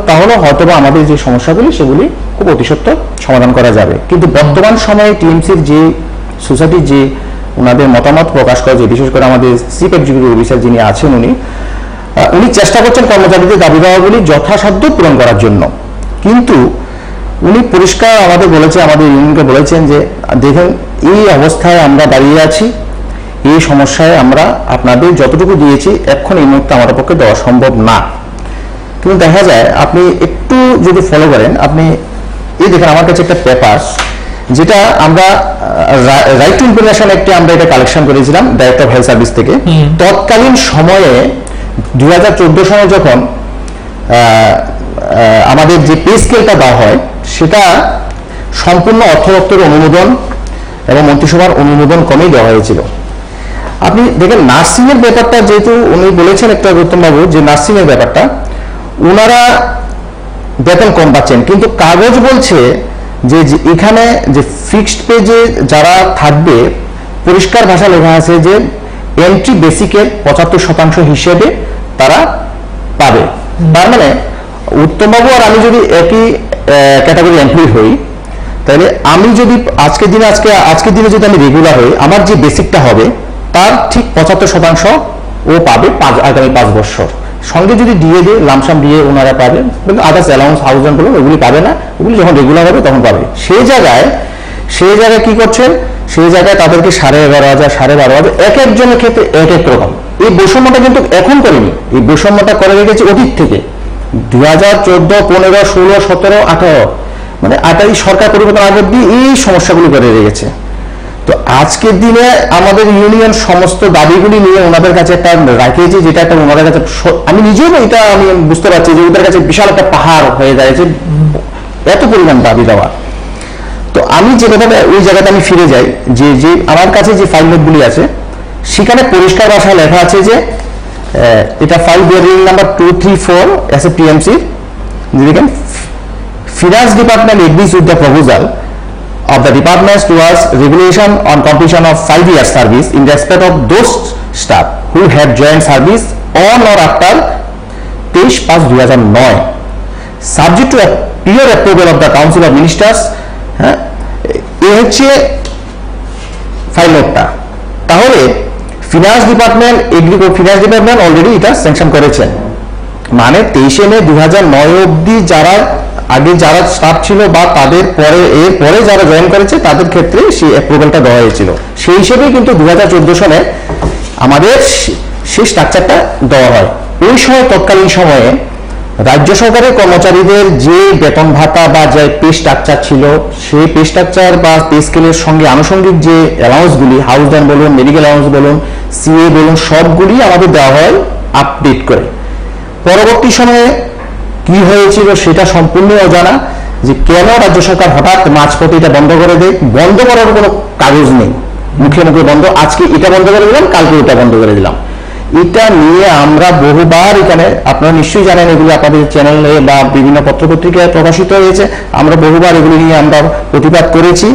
তাহলে হয়তো বা আমাদের যে সমস্যাগুলি সেগুলি খুব অতি সত্বর সমাধান করা যাবে। কিন্তু বর্তমান সময়ে টিএমসির যে সোসাইটির যে ওনাদের মতামত প্রকাশ করেছে, বিশেষ করে আমাদের চিফ এক্সিকিউটিভ অফিসার যিনি আছেন উনি চেষ্টা করছেন কর্মচারীদের দাবি দাওয়াগুলি যথাসাধ্য পূরণ করার জন্য। কিন্তু উনি পরিষ্কার আমাদের ইউনিয়নকে বলেছেন যে দেখেন, এই অবস্থায় আমরা দাঁড়িয়ে আছি, এই সমস্যায় আমরা আপনাদের যতটুকু দিয়েছি এখন এই মুহূর্তে আমাদের পক্ষে দেওয়া সম্ভব না। কিন্তু দেখা যায়, আপনি একটু যদি ফলো করেন, আপনি এই দেখেন আমার কাছে একটা পেপার, যেটা আমরা রাইট টু ইনফরমেশন একটি আমরা এটা কালেকশন করেছিলাম ডাইরেক্টর অফ হেলথ সার্ভিস থেকে। তৎকালীন সময়ে 2014 সালে যখন আমাদের যে পে স্কেলটা দেওয়া হয়, সেটা সম্পূর্ণ অর্থ দপ্তরের অনুমোদন এবং মন্ত্রিসভার অনুমোদন কমেই দেওয়া হয়েছিল। আপনি দেখেন, নার্সিং এর ব্যাপারটা যেহেতু উনি বলেছেন একটা গৌতমবাবু যে নার্সিং এর ব্যাপারটা ওনারা বেতন কম পাচ্ছেন, কিন্তু কাগজ বলছে যে এখানে যে ফিক্সড পে যে যারা থাকবে, পরিষ্কার ভাষা লেখা আছে যে এন্ট্রি বেসিকের 75% হিসেবে তারা পাবে। তার মানে উত্তমবাবু আর আমি যদি একই ক্যাটাগরি এমপ্লয়ি হই, তাহলে আমি যদি আজকের দিনে যদি আমি রেগুলার হই, আমার যে বেসিকটা হবে তার ঠিক 75% ও পাবে আগামী 5 বছর। সঙ্গে যদি দিয়ে দেয়, লামসাম দিয়ে ওনারা পাবেন, কিন্তু আদার্স অ্যালাউন্স হাউজেন্ড বলুন ওগুলি পাবে না, ওগুলি যখন রেগুলার হবে তখন পাবে। সেই জায়গায় কি করছেন, সেই জায়গায় তাদেরকে 11,500 12,500 এক একজনের ক্ষেত্রে এক এক রকম। এই বৈষম্যটা কিন্তু এখন করেনি, এই বৈষম্যটা করে রেখেছে অতীত থেকে 2014, 15, 16, 17, 18, মানে 28 সরকার পরিবর্তন আগে দিয়ে এই সমস্যাগুলি করে রেখেছে। তো আজকের দিনে আমাদের ইউনিয়ন সমস্ত দাবিগুলি নিয়ে ওনাদের কাছে একটা রাখিয়েছে, যেটা একটা ওনাদের কাছে, আমি নিজেও এটা আমি বুঝতে পারছি যে ওদের কাছে বিশাল একটা পাহাড় হয়ে যাচ্ছে, এত পরিমাণ দাবি দেওয়া। তো আমি যেভাবে ওই জায়গাতে আমি ফিরে যাই, যে আমার কাছে যে ফাইল নোটগুলি আছে সেখানে পরিষ্কার ভাষায় লেখা আছে যে এটা file bearing number 234 S A TMC, দেখেন, finance department agrees with the proposal of the departments towards regulation on completion of 5-year service in respect of those staff who have joined service on or after 23/5/2009 subject to a prior approval of the Council of Ministers। এই হচ্ছে file নোটটা। তাহলে finance department already এটা sanction করেছেন, মানে 23 মে 2009 অবধি আগে যারা স্টাফ ছিল বা তাদের পরে যারা জয়েন করেছে তাদের ক্ষেত্রে সেই অ্যাপ্রুভালটা দেওয়া হয়েছিল। সেই হিসেবে কিন্তু 2014 সালে আমাদের সেই স্ট্রাকচারটা দেওয়া হয়। ওই সময় তৎকালীন সময়ে রাজ্য সরকারের কর্মচারীদের যে বেতন ভাতা বা যে পে স্ট্রাকচার ছিল, সেই পে স্ট্রাকচার বা পে স্কেলের সঙ্গে আনুষঙ্গিক যে অ্যালাউন্সগুলি, হাউস রেন্ট বলুন, মেডিকেল অ্যালাউন্স বলুন, সিএ বলুন, সবগুলি আমাদের দেওয়া হয় আপডেট করে। পরবর্তী সময়ে কি হয়েছিল সেটা সম্পূর্ণ অজানা, যে কেন রাজ্য সরকার হঠাৎ মাঝপথে এটা বন্ধ করে দেয়। বন্ধ করার কোনো কাগজ নেই, মুখে মুখে বন্ধ, আজকে এটা বন্ধ করে দিলাম, কালকে এটা বন্ধ করে দিলাম। এটা নিয়ে আমরা বহুবার, এখানে আপনারা নিশ্চয়ই জানেন, এগুলি আপনাদের চ্যানেলে বা বিভিন্ন পত্রপত্রিকায় প্রকাশিত হয়েছে, আমরা বহুবার এগুলি নিয়ে আমরা প্রতিবাদ করেছি।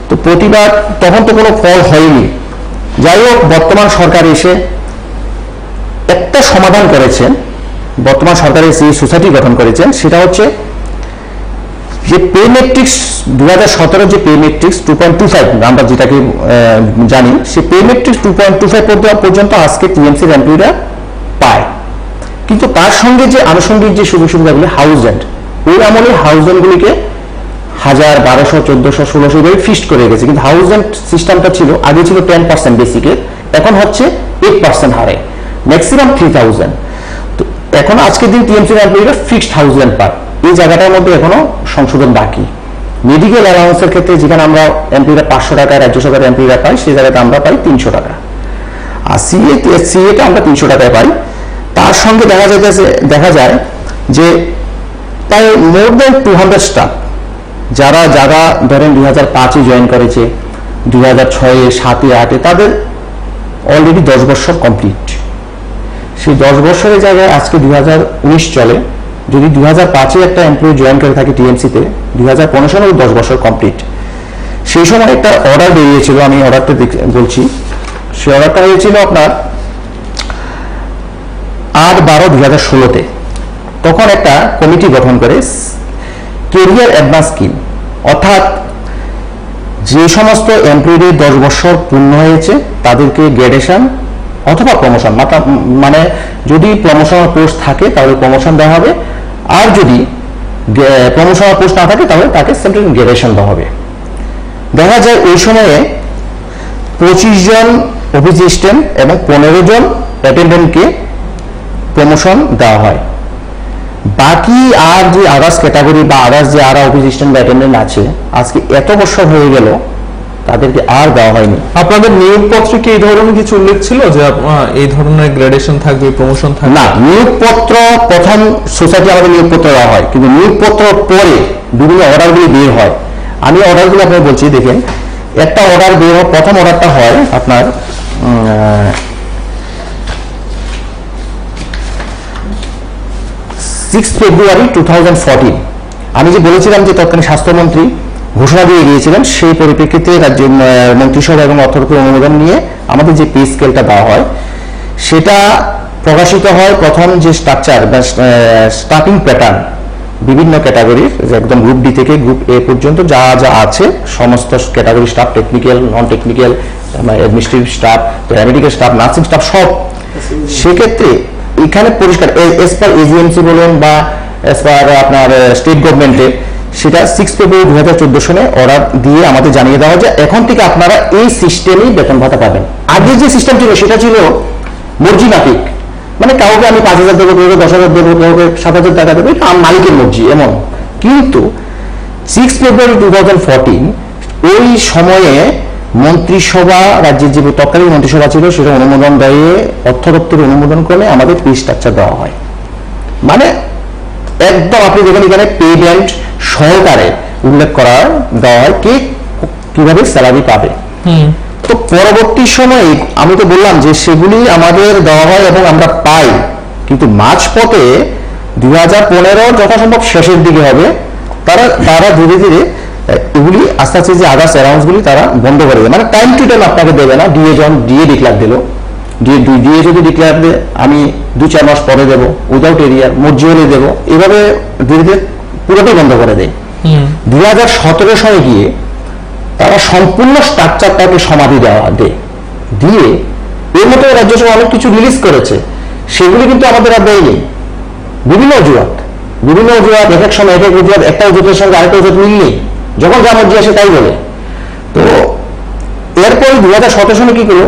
তো প্রতিবাদ তখন তো কোনো ফল হয়নি। যাই হোক, বর্তমান সরকার এসে একটা সমাধান করেছেন, বর্তমান সরকার এসে সোসাইটি গঠন করেছেন, সেটা হচ্ছে যে পে মেট্রিক্স 2017 যে পে মেট্রিক্স 2.25 আমরা যেটাকে জানি, সে পে মেট্রিক্স 2.25 পর্যন্ত আজকে টিএমসির এমপ্লয়িরা পায়। কিন্তু তার সঙ্গে যে আনুষঙ্গিক যে সুযোগ সুবিধাগুলি হাউস রেন্ট, ওই আমলে হাউস রেন্টগুলিকে 1000, 1200, 1400, 1600 এভাবে ফিক্সড করে রেখেছে। কিন্তু হাউস রেন্ট সিস্টেমটা ছিল, আগে ছিল 10% বেসিকের, এখন হচ্ছে 8% হারে, ম্যাক্সিমাম 3000। তো এখন আজকের দিন টিএমসির এমপ্লয়িরা ফিক্সড হাউস রেন্ট পায়। এই জায়গাটার মধ্যে এখনো সংশোধন বাকি। মেডিকেল অ্যালাউন্সের ক্ষেত্রে যেখানে আমরা এমপ্লয়িরা 500 টাকা, রাজ্য সরকারের এমপ্লয়িরা পাই, সেই জায়গাতে আমরা পাই 300 টাকা, আর সিএতে আমরা 300 টাকায় পাই। তার সঙ্গে দেখা যায় যে প্রায় মোর দেন 200 স্টাফ যারা ধরেন 2005-এ জয়েন করেছে, 2006-এ, 7-এ, 8-এ, তাদের অলরেডি 10 বছর কমপ্লিট। সেই 10 বছরের জায়গায় আজকে 2019 চলে, যদি 2005-এ একটা এমপ্লয়ি জয়েন করে থাকে টিএমসিতে, 2015 সালে 10 বছর কমপ্লিট। সেই সময় একটা অর্ডার বেরিয়েছিল, আমি অর্ডারটা বলছি, সেই অর্ডারটা হয়েছিল আপনার 8/12/2016-তে। তখন একটা কমিটি গঠন করে কেরিয়ার অ্যাডভান্স স্কিম, অর্থাৎ যে সমস্ত এমপ্লয়িদের 10 বছর পূর্ণ হয়েছে তাদেরকে গ্রেডেশন অথবা প্রমোশন, মানে যদি প্রমোশন পোস্ট থাকে তাহলে প্রমোশন দেওয়া হবে, আর যদি প্রমোশন পোস্ট না থাকে তাহলে তাকে সেন্ট্রাল গ্রেডেশন দেওয়া হবে। দেখা যায় ওই সময়ে 25 জন অফিস অ্যাসিস্ট্যান্ট এবং 15 জন অ্যাটেন্ডেন্টকে প্রমোশন দেওয়া হয়। বাকি আর যে আদার্স ক্যাটাগরি বা আদার্স যে আর অফিস অ্যাসিস্ট্যান্ট বা অ্যাটেন্ডেন্ট আছে, আজকে এত বছর হয়ে গেল তাদেরকে আর দেওয়া হয়নি। আপনাদের নিয়োগপত্রে কি এই ধরনের কিছু উল্লেখ ছিল যে এই ধরনের গ্রেডেশন থাকবে, প্রমোশন থাকবে? না, নিয়োগপত্র প্রথম সোসাইটি আমাদের নিয়োগপত্র দেওয়া হয়, কিন্তু নিয়োগপত্র পরে বিভিন্ন অর্ডারগুলি বের হয়। আমি অর্ডারগুলো আপনাকে বলছি, দেখেন, একটা অর্ডার বের হয়, প্রথম অর্ডারটা হয় আপনার 6 ফেব্রুয়ারি 2014। আমি যে বলেছিলাম যে তৎকালীন স্বাস্থ্যমন্ত্রী ঘোষণা দিয়ে গিয়েছিলেন, সেই পরিপ্রেক্ষিতে রাজ্য মন্ত্রিসভা এবং অর্থনৈতিক অনুমোদন নিয়ে আমাদের যে পে স্কেলটা দেওয়া হয় সেটা প্রকাশিত হয়। প্রথম যে স্ট্রাকচার বা স্টার্টিং প্যাটার্ন বিভিন্ন ক্যাটাগরির, একদম গ্রুপ ডি থেকে গ্রুপ এ পর্যন্ত যা যা আছে সমস্ত category staff, technical, non technical, administrative staff, paramedical staff, nursing staff, সব। সেক্ষেত্রে এখানে পরিষ্কার এস পার এজিএমসি বলুন বা এস পার আপনার স্টেট গভর্নমেন্টের, সেটা 6 ফেব্রুয়ারি 2014 সনে অর্ডার দিয়ে আমাদের জানিয়ে দেওয়া যে এখন থেকে আপনারা এই সিস্টেমেই বেতন ভাতা পাবেন। আগে যে সিস্টেম ছিল সেটা ছিল মর্জি মাফিক, মানে কাউকে আমি 5,000 দেবো, কাউকে 10,000 দেবো, কাউকে 7,000 টাকা দেবো, এটা মালিকের মর্জি এমন। কিন্তু 6 ফেব্রুয়ারি 2014 ওই সময়ে মন্ত্রিসভা, রাজ্যের যে তৎকালীন মন্ত্রিসভা ছিল সেটা অনুমোদন দেয়, অর্থ দপ্তরের অনুমোদন করে আমাদের পে স্ট্রাকচার দেওয়া হয়। মানে একদম আপনি দেখেন এখানে পে ব্যান্ড সহকারে উল্লেখ করা দেওয়া হয় কে কিভাবে স্যালারি পাবে। তো পরবর্তী সময়ে আমি তো বললাম যে সেগুলি আমাদের দেওয়া হয় এবং আমরা পাই, কিন্তু মাঝপথে 2015 যথাসম্ভব শেষের দিকে হবে, তারা ধীরে ধীরে এগুলি আস্তে আস্তে যে আদার্স অ্যালাউন্সগুলি তারা বন্ধ করে দেবে। মানে টাইম টু টাইম আপনাকে দেবে না। ডিএ ডিক্লেয়ার দিল, ডিএ যদি ডিক্লেয়ার দেয় আমি 2-4 মাস পরে দেবো, উইদাউট এরিয়ার মর্জি হলে দেবো, এভাবে ধীরে ধীরে পুরোটাই বন্ধ করে দেয়। 2017 সালে গিয়ে তারা সম্পূর্ণ স্ট্রাকচারটাকে সমাধি দিয়ে এর মতো রাজ্যসভা অনেক কিছু রিলিজ করেছে, সেগুলি কিন্তু আমাদের আর দেয়নি। বিভিন্ন অজুহাত এক এক সময় এক এক অজুহাত, একটা অজুহাতের সঙ্গে আরেকটা অজুহাত মিল নেই, যখন যা মর্জি আসে তাই বলে। তো এরপরে 2017 সালে কি করলো,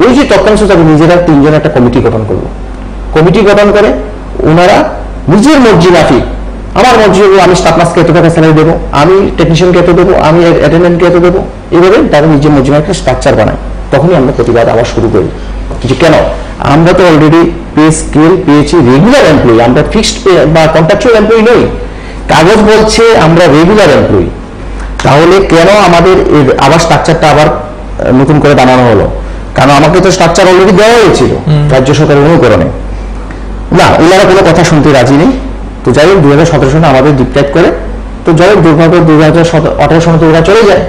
ওই যে তৎকালীন সোসাইটি নিজেরা 3 জন একটা কমিটি গঠন করলো। কমিটি গঠন করে ওনারা নিজের মর্জি মাফিক, আমার মর্জি হলো আমি স্টাফ নার্সকে এত টাকা স্যালারি দেবো, আমি টেকনিশিয়ানকে এত দেবো, আমি অ্যাটেন্ডেন্টকে এত দেবো, এইভাবে তারা নিজের মর্জি মাফিক স্ট্রাকচার বানায়। তখনই আমরা প্রতিবাদ আবার শুরু করি যে কেন আমরা তো অলরেডি পে স্কেল পেয়েছি রেগুলার এমপ্লয়ি, আমরা ফিক্সড পে বা কন্ট্রাকচুয়াল এমপ্লয়ি নই। কাগজ বলছে আমরা রেগুলার এমপ্লয়ি, তাহলে কেন আমাদের আবার স্ট্রাকচারটা আবার নতুন করে বানানো হলো? কারণ আমাকে তো স্ট্রাকচার অলরেডি দেওয়া হয়েছিল রাজ্য সরকারের অনুকরণে। না, ওনারা কোনো কথা শুনতে রাজি নেই। তো যাই হোক 2017 সালে আমাদের ডিক্টেট করে, তো যাই হোক দুর্ভাগ্য 2018 সালে তো ওরা চলে যায়।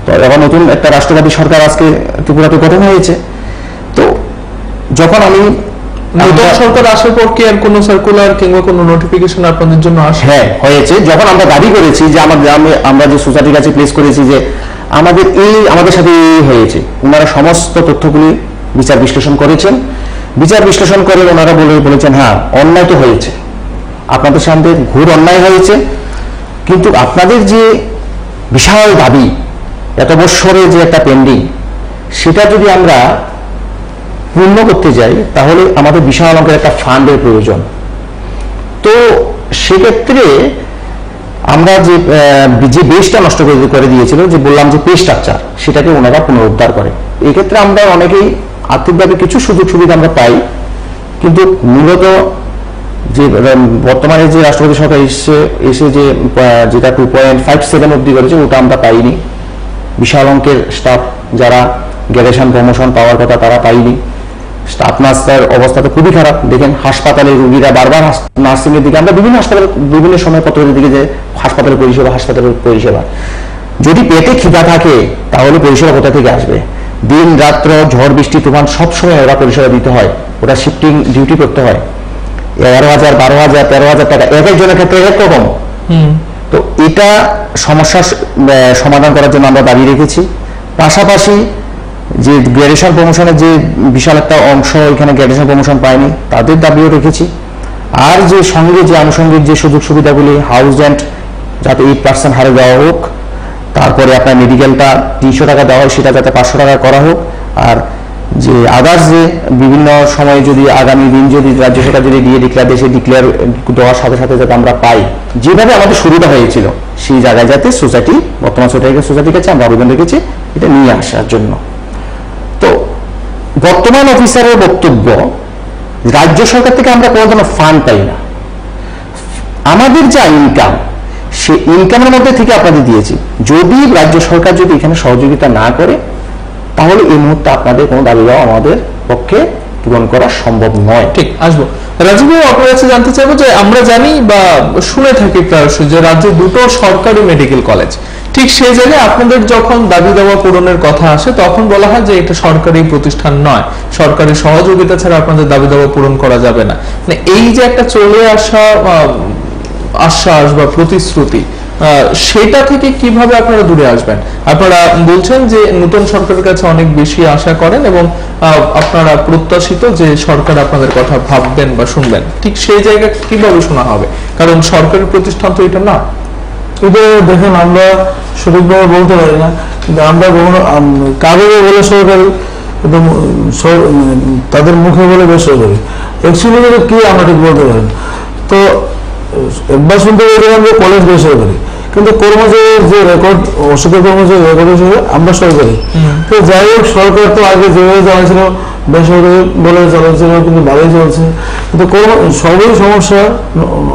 তো এখন নতুন একটা রাষ্ট্রবাদী সরকার আজকে ত্রিপুরাতে গঠন হয়েছে। তো যখন আমি নতুন সরকার আসার পর কি আর কোনো সার্কুলার কিংবা কোনো নোটিফিকেশন আপনাদের জন্য আসে? হ্যাঁ হয়েছে, যখন আমরা দাবি করেছি যে আমরা যে সোসাইটির কাছে প্লেস করেছি যে আমাদের সাথে এই হয়েছে, ওনারা সমস্ত তথ্যগুলি বিচার বিশ্লেষণ করেছেন। বিচার বিশ্লেষণ করে ওনারা বলেছেন হ্যাঁ অন্যায় তো হয়েছে, আপনাদের সামনে ঘোর অন্যায় হয়েছে, কিন্তু আপনাদের যে বিশাল দাবি, এত বৎসরে যে একটা পেন্ডিং, সেটা যদি আমরা পূর্ণ করতে যাই তাহলে আমাদের বিশাল অঙ্কের একটা ফান্ডের প্রয়োজন। তো সেক্ষেত্রে আমরা যে বেসটা নষ্ট করে দিয়েছিল, যে বললাম যে পে স্ট্রাকচার, সেটাকে ওনারা পুনরুদ্ধার করে। এই ক্ষেত্রে আমরা অনেকেই আর্থিকভাবে কিছু সুযোগ সুবিধা আমরা পাই, কিন্তু মূলত যে বর্তমানে যে রাষ্ট্রপতি সরকার এসে যেটা 2.57 অব্দি করেছে, ওটা আমরা পাইনি। বিশাল অঙ্কের স্টাফ যারা গ্র্যাজুয়েশন প্রমোশন পাওয়ার কথা তারা পাইনি। স্টাফ নার্সের অবস্থা তো খুবই খারাপ। দেখেন হাসপাতালে রোগীরা বারবার নার্সিং এর দিকে, আমরা বিভিন্ন সময় পত্রের দিকে যে হাসপাতালের পরিষেবা, যদি পেটে খিদা থাকে তাহলে পরিষেবা কোথা থেকে আসবে? দিন রাত্র ঝড় বৃষ্টি তুফান সবসময় ওরা পরিষেবা দিতে হয়, ওরা শিফটিং ডিউটি করতে হয়। 11,000, 12,000, 13,000 টাকা এক একজনের ক্ষেত্রে এক রকম। তো এটা সমস্যার সমাধান করার জন্য আমরা দাবি রেখেছি। পাশাপাশি যে গ্র্যাজুয়েশন প্রমোশনের যে বিশাল একটা অংশ এখানে গ্র্যাজুয়েশন প্রমোশন পায়নি, তাদের দাবিও রেখেছি। আর যে সঙ্গে যে আনুষঙ্গিক যে সুযোগ সুবিধাগুলি, হাউস রেন্ট যাতে 8% হারে দেওয়া হোক, তারপরে আপনার মেডিকেলটা 300 টাকা দেওয়া হয় সেটা যাতে 500 টাকা করা হোক। আর যে আদার্স যে বিভিন্ন সময়ে যদি আগামী দিন যদি রাজ্য সরকার যদি ডিক্লেয়ার দেওয়ার সাথে সাথে যাতে আমরা পাই, যেভাবে আমাদের সুবিধা হয়েছিল সেই জায়গায় যাতে বর্তমান সোসাইটির কাছে আমরা আবেদন রেখেছি এটা নিয়ে আসার জন্য। তো বর্তমান অফিসারের বক্তব্য, রাজ্য সরকার থেকে আমরা কোনো ধরনের ফান্ড পাই না, আমাদের যা ইনকাম সেই ইনকামের মধ্যে থেকে আপনাদের দিয়েছি। যদি রাজ্য সরকার যদি এখানে সহযোগিতা না করে তাহলে এই মুহূর্তে আপনাদের কোনো দাবি দেওয়া আমাদের পক্ষে পূরণ করা সম্ভব নয়। ঠিক, আসবো। রাজীব বাবু, আপনার কাছে জানতে চাইবো যে আমরা জানি বা শুনে থাকি প্রায়শই যে রাজ্যে 2টো সরকারি মেডিকেল কলেজ, ঠিক সেই জায়গায় আপনাদের যখন দাবি দেওয়া পূরণের কথা আসে তখন বলা হয় যে এটা সরকারি প্রতিষ্ঠান নয়, সরকারি সহযোগিতা ছাড়া আপনাদের দাবি দেওয়া পূরণ করা যাবে না। মানে এই যে একটা চলে আসা আশ্বাস বা প্রতিশ্রুতি, সেটা থেকে কিভাবে আপনারা দূরে আসবেন? আপনারা বলছেন যে নতুন সরকারের কাছে অনেক বেশি আশা করেন এবং আপনারা প্রত্যাশিত যে সরকার আপনাদের কথা ভাববেন বা শুনবেন, ঠিক সেই জায়গা কিভাবে শোনা হবে? কারণ সরকারি প্রতিষ্ঠান তো এটা না। এটা দেখেন আমরা সঠিকভাবে বলতে পারি না, কিন্তু আমরা কাগজে বলে সরকারি, তাদের মুখে বলে বেসরকারি, অ্যাকচুয়ালি কি আমরা ঠিক বলতে পারি না। তো একবার শুনতে পেরেছিলাম যে কলেজ বেসরকারি, কিন্তু কর্মচারীর যে রেকর্ড, অসুখের কর্মচারী রেকর্ড হিসেবে আমরা সরকারি। তো যাই হোক, সরকার তো আগে যেভাবে চালাচ্ছিল বেসরকারি বলে চালাচ্ছিল, কিন্তু ভালোই চলছে। কিন্তু সবই সমস্যা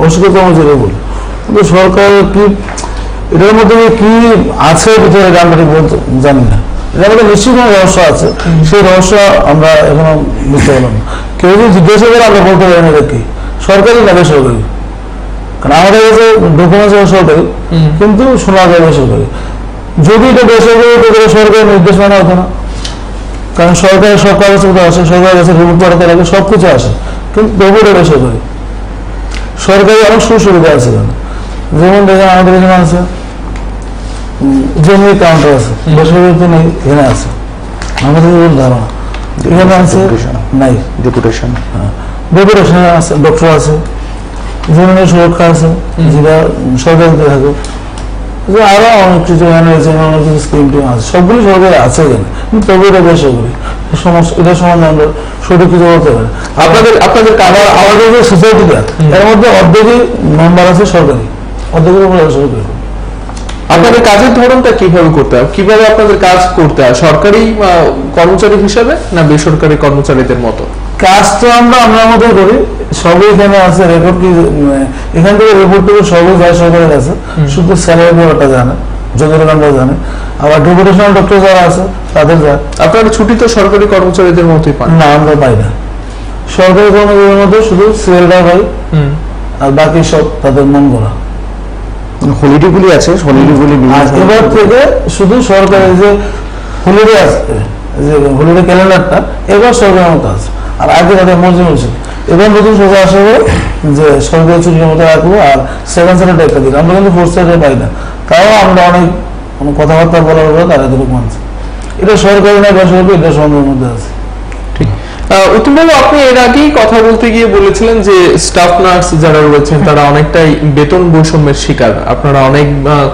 অসুখের কর্মচারী বলে। কিন্তু সরকার কি এটার মধ্যে কি আছে ভিতরে আমরা ঠিক বলতে জানি না। এটার মধ্যে নিশ্চিত কোনো রহস্য আছে, সেই রহস্য আমরা এখনো বুঝতে পারলাম না। কেউ যদি জিজ্ঞাসা করে আমরা বলতে পারি না কি সরকারি না বেসরকারি, কারণ আমাদের কাছে ডকুমেন্টস সরকারি কিন্তু শোনা যায় বেসরকারি। যদি এটা বেসরকারি তাহলে সরকারের নির্দেশ মানা হতো না, কারণ সরকারের সব কাগজপত্র আছে, সরকারের কাছে রিপোর্ট পাঠাতে লাগে, সবকিছু আসে, কিন্তু তবুও বেসরকারি। সরকারি অনেক সুবিধা আছে, যেমন দেখেন আমাদের এখানে আছে জমি কাউন্টার আছে, বেসরকারিতে নেই, এখানে আছে। আমাদের ধারণা এখানে আছে নাই, ডেপুটেশন আছে, ডক্টর আছে, জীবনের সুরক্ষা আছে যেটা সরকারিতে থাকে, আরো অনেক কিছু অনেক কিছু স্কিম টিম আছে, সবগুলি সরকারি আছে এখানে, কিন্তু তবু এটা বেসরকারি। এটা সম্বন্ধে আমরা সঠিক কিছু বলতে পারি। আপনাদের আমাদের যে সোসাইটিটা এর মধ্যে অর্ধেকই মেম্বার আছে সরকারি, অর্ধেকের উপরে সরকারি। আপনাদের কাজের ধরনটা কিভাবে করতে হয়, কিভাবে আপনাদের কাজ করতে হয়, সরকারি কর্মচারী হিসাবে না বেসরকারি কর্মচারীদের মতো? কাজ তো আমরা মতো করি, সবই এখানে আছে রেকর্ড। কি এখান থেকে রিপোর্ট করে সবই যায় সরকারের কাছে, শুধু স্যালারি ব্যাপারটা জানে, জনগণরা জানে। আবার ডেপুটেশনাল ডক্টর যারা আছে তাদের যায়। আপনারা ছুটি তো সরকারি কর্মচারীদের মতোই পান? না, আমরা পাই না। সরকারি কর্মচারীদের মধ্যে শুধু সিএলটা পাই, আর বাকি সব তাদের মন করা। হলিডেগুলি আছে, হলিডেগুলি এবার থেকে শুধু সরকারের যে হলিডে আছে, যে হলিডে ক্যালেন্ডারটা এবার সরকারের মতো আছে, আর আগে তাদের মর্জি ছিল। এবার নতুন সোজা আসবে যে সরকারি ছুটির মতো রাখবো আর সেকেন্ড স্যাটারডে একটা দিন, আমরা কিন্তু ফোর্থ স্যাটারডে পাই না, তাও আমরা অনেক কথাবার্তা বলার পরে তারা এতটুকু মানছে। এটা সরকারি না বেসরকারি, এটা সন্দেহের মধ্যে আছে। অতুলবাবু, আপনি এর আগেই কথা বলতে গিয়ে বলেছিলেন যে স্টাফ নার্স যারা রয়েছেন তারা অনেকটাই বেতন বৈষম্যের শিকার, আপনারা অনেক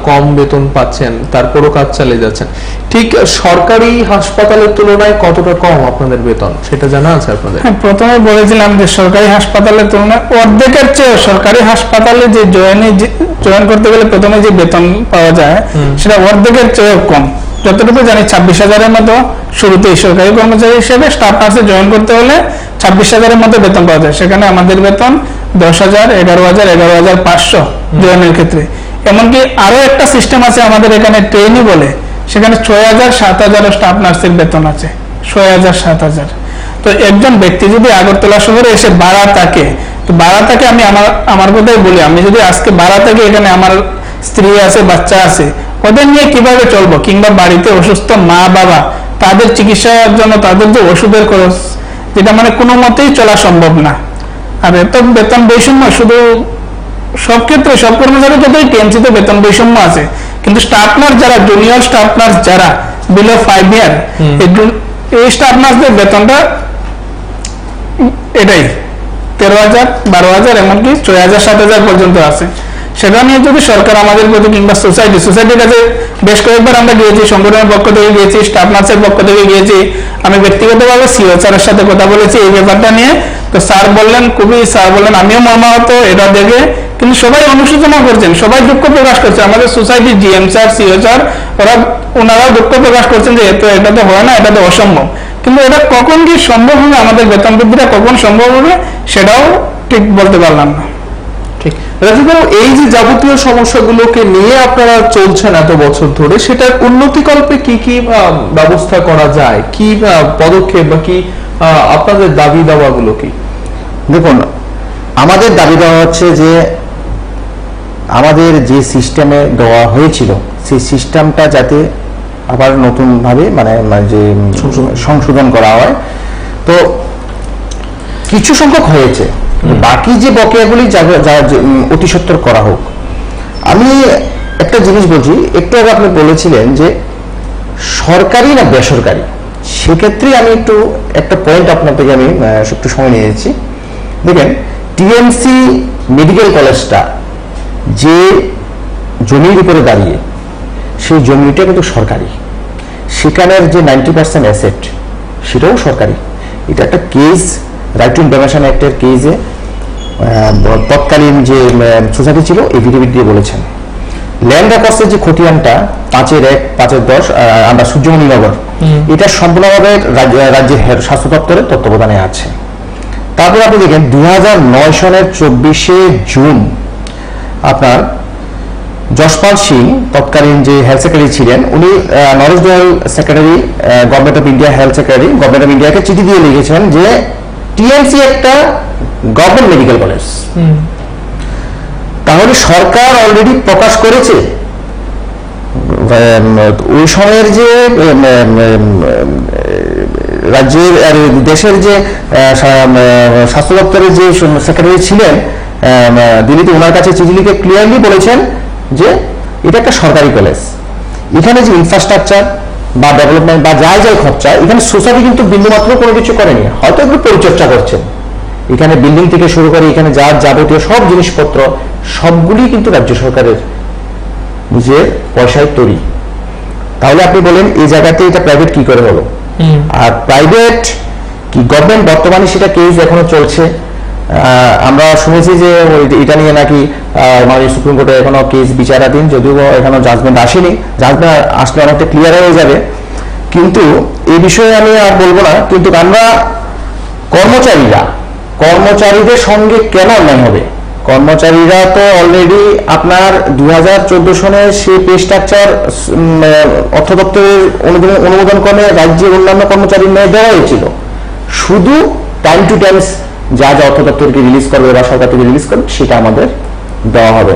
কম বেতন পাচ্ছেন, তারপরও কাজ চালিয়ে যাচ্ছেন। ঠিক সরকারি হাসপাতালের তুলনায় কতটা কম আপনাদের বেতন সেটা জানা আছে আপনাদের? প্রথমে বলেছিলাম যে সরকারি হাসপাতালের তুলনায় অর্ধেকের চেয়ে সরকারি হাসপাতালে যে জয়েন করতে গেলে প্রথমে যে বেতন পাওয়া যায় সেটা অর্ধেকের চেয়ে কম। যতটুকু জানি 26,000-এর মতো শুরুতেই সরকারি কর্মচারী হিসেবে স্টাফ নার্সে জয়েন করতে হলে 26,000-এর মতো বেতন পাওয়া যায়। সেখানে আমাদের বেতন 10,000, 11,000, 11,500 জয়েনের ক্ষেত্রে। এমনকি আরো একটা সিস্টেম আছে আমাদের এখানে ট্রেনি বলে, সেখানে 6,000, 7,000 স্টাফ নার্সের বেতন আছে, 6,000, 7,000। তো একজন ব্যক্তি যদি আগরতলা শহরে এসে ভাড়া থাকে, আমি আমার কথাই বলি, আমি যদি আজকে ভাড়া থাকি, এখানে আমার স্ত্রী আছে, বাচ্চা আছে, ওদের নিয়ে কিভাবে চলবো? কিংবা বাড়িতে অসুস্থ মা বাবা, তাদের চিকিৎসার জন্য তাদের যে ওষুধের খরচ, যেটা মানে কোনো মতেই চলা সম্ভব না। আর এত বেতন বৈষম্য শুধু সব ক্ষেত্রে, সব কর্মচারীর ক্ষেত্রেই টিএমসিতে বেতন বৈষম্য আছে, কিন্তু স্টাফ নার্স যারা, জুনিয়র স্টাফ নার্স যারা বিলো 5 ইয়ার, এই স্টাফ নার্সদের বেতনটা এটাই 13,000, 12,000, এমনকি 6,000, 7,000 পর্যন্ত আছে। সেটা নিয়ে যদি সরকার আমাদের প্রতি কিংবা সোসাইটির কাছে বেশ কয়েকবার আমরা গিয়েছি, সংগঠনের পক্ষ থেকে গিয়েছি, স্টাফ নার্সের পক্ষ থেকে গিয়েছি, আমি ব্যক্তিগতভাবে সিও স্যারের সাথে কথা বলেছি এই ব্যাপারটা নিয়ে। তো স্যার বললেন আমিও মর্মাহত এটা দেখে, কিন্তু সবাই অনুশোচনা করছেন, সবাই দুঃখ প্রকাশ করছে। আমাদের সোসাইটির জিএম স্যার, সিও স্যার, ওনারাও দুঃখ প্রকাশ করছেন যে এটা তো হয় না, এটা তো অসম্ভব। কিন্তু এটা কখন কি সম্ভব হবে, আমাদের বেতন বৃদ্ধিটা কখন সম্ভব হবে সেটাও ঠিক বলতে পারলাম না। রাজীববাবু, এই যে যাবতীয় সমস্যাগুলোকে নিয়ে আপনারা চলছেন এত বছর ধরে, সেটার উন্নতিকল্পে কি কি ব্যবস্থা করা যায়, কি পদক্ষেপ বা কি আপনাদের দাবি দাওয়াগুলো কি? দেখুন, আমাদের দাবি দেওয়া হচ্ছে যে আমাদের যে সিস্টেমে দেওয়া হয়েছিল সেই সিস্টেমটা যাতে আবার নতুনভাবে মানে যে সংশোধন করা হয়। তো কিছু সংখ্যক হয়েছে, বাকি যে বকেয়াগুলি অতি সত্বর করা হোক। আমি একটা জিনিস বলছি, একটু আগে আপনি বলেছিলেন যে সরকারি না বেসরকারি, সেক্ষেত্রে আমি একটু একটা পয়েন্ট আপনার থেকে আমি একটু সময় নিয়ে যাচ্ছি। দেখেন, টিএমসি মেডিকেল কলেজটা যে জমির উপরে দাঁড়িয়ে, সেই জমিটা কিন্তু সরকারি, সেখানের যে 90% অ্যাসেট সেটাও সরকারি। এটা একটা কেস, রাইট টু ইনফরমেশন অ্যাক্টের কেসে তৎকালীন যে সোসাইটি ছিল এফিডেভিট দিয়ে বলেছেন ল্যান্ড রেকর্ডসের যে খতিয়ানটা 5/1, 5/10 আমরা সূর্যমণিনগর, এটা সম্পূর্ণভাবে রাজ্যের স্বাস্থ্য দপ্তরের তত্ত্বাবধানে আছে। তারপরে আপনি দেখেন 2009 সনের 24শে জুন আপনার যশপাল সিং তৎকালীন যে হেলথ সেক্রেটারি ছিলেন, উনি Naresh Dayal secretary, government of India health secretary, government of ইন্ডিয়াকে চিঠি দিয়ে লিখেছেন যে টিএমসি একটা গভর্নমেন্ট মেডিকেল কলেজ। তাহলে সরকার অলরেডি প্রকাশ করেছে ওই সময়ের যে রাজ্যের দেশের যে স্বাস্থ্য দপ্তরের যে সেক্রেটারি ছিলেন দিল্লিতে, ওনার কাছে চিঠি লিখে ক্লিয়ারলি বলেছেন যে এটা একটা সরকারি কলেজ। এখানে যে ইনফ্রাস্ট্রাকচার বা ডেভেলপমেন্ট বা যাই খরচা, এখানে সোসাইটি কিন্তু বিন্দুমাত্র কোনো কিছু করেনি, হয়তো একটু পরিচর্যা করছেন। এখানে বিল্ডিং থেকে শুরু করে এখানে যা যাবতীয় সব জিনিসপত্র সবগুলি কিন্তু রাজ্য সরকারের নিজের পয়সায় তৈরি। তাহলে আপনি বলেন এই জায়গাতে এটা প্রাইভেট কি করে হলো? আর প্রাইভেট কি গভর্নমেন্ট, বর্তমানে সেটা কেস এখনো চলছে। আমরা শুনেছি যে এটা নিয়ে নাকি মাননীয় সুপ্রিম কোর্টে এখনো কেস বিচারাধীন, যদিও এখনো জাজমেন্ট আসেনি, জাজমেন্ট আসলে অনেকটা ক্লিয়ার হয়ে যাবে। কিন্তু এই বিষয়ে আমি আর বলবো না। কিন্তু আমরা কর্মচারীদের সঙ্গে কেন অন্যায় হবে? কর্মচারীরা তো অলরেডি আপনার 2014 সনে সেই পে স্ট্রাকচার অর্থ দপ্তরের অনুমোদন ক্রমে রাজ্যের অন্যান্য কর্মচারীর ন্যায় দেওয়া হয়েছিল। শুধু টাইম টু টাইম যা যা অর্থ দপ্তরকে রিলিজ করবে বা সরকার থেকে রিলিজ করবে সেটা আমাদের দেওয়া হবে।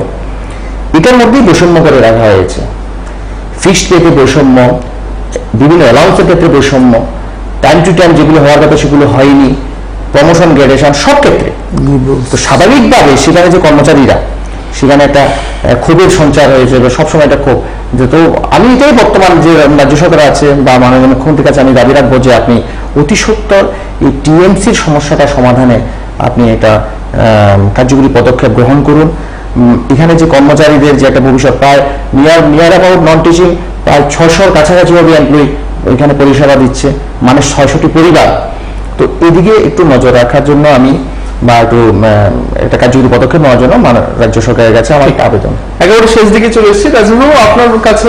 এটার মধ্যেই বৈষম্য করে রাখা হয়েছে। ফিক্সড পেতে বৈষম্য, বিভিন্ন অ্যালাউন্সের ক্ষেত্রে বৈষম্য, টাইম টু টাইম যেগুলো হওয়ার কথা সেগুলো হয়নি, প্রমোশন গ্রেডেশন সব ক্ষেত্রে। তো স্বাভাবিকভাবে সেখানে যে কর্মচারীরা, সেখানে একটা ক্ষোভের সঞ্চার হয়েছে, সবসময় একটা ক্ষোভ। তো আমি এটাই বর্তমান যে রাজ্য সরকার আছে বা মাননীয় মুখ্যমন্ত্রীর কাছে আমি দাবি রাখবো যে আপনি অতি সত্বর এই টিএমসির সমস্যাটা সমাধানে আপনি একটা কার্যকরী পদক্ষেপ গ্রহণ করুন। এখানে যে কর্মচারীদের যে একটা ভবিষ্যৎ, প্রায় নিয়ার অ্যাবাউট নন টিচিং প্রায় 600-র কাছাকাছি হবে এমপ্লয়ি এখানে পরিষেবা দিচ্ছে, মানে 600টি পরিবার। তো এদিকে একটু নজর রাখার জন্য আমি বা একটু একটা কার্যকরী পদক্ষেপ নেওয়ার জন্য রাজ্য সরকারের কাছে আমার আবেদন। একেবারে শেষ দিকে চলে এসেছি, তার জন্য আপনার কাছে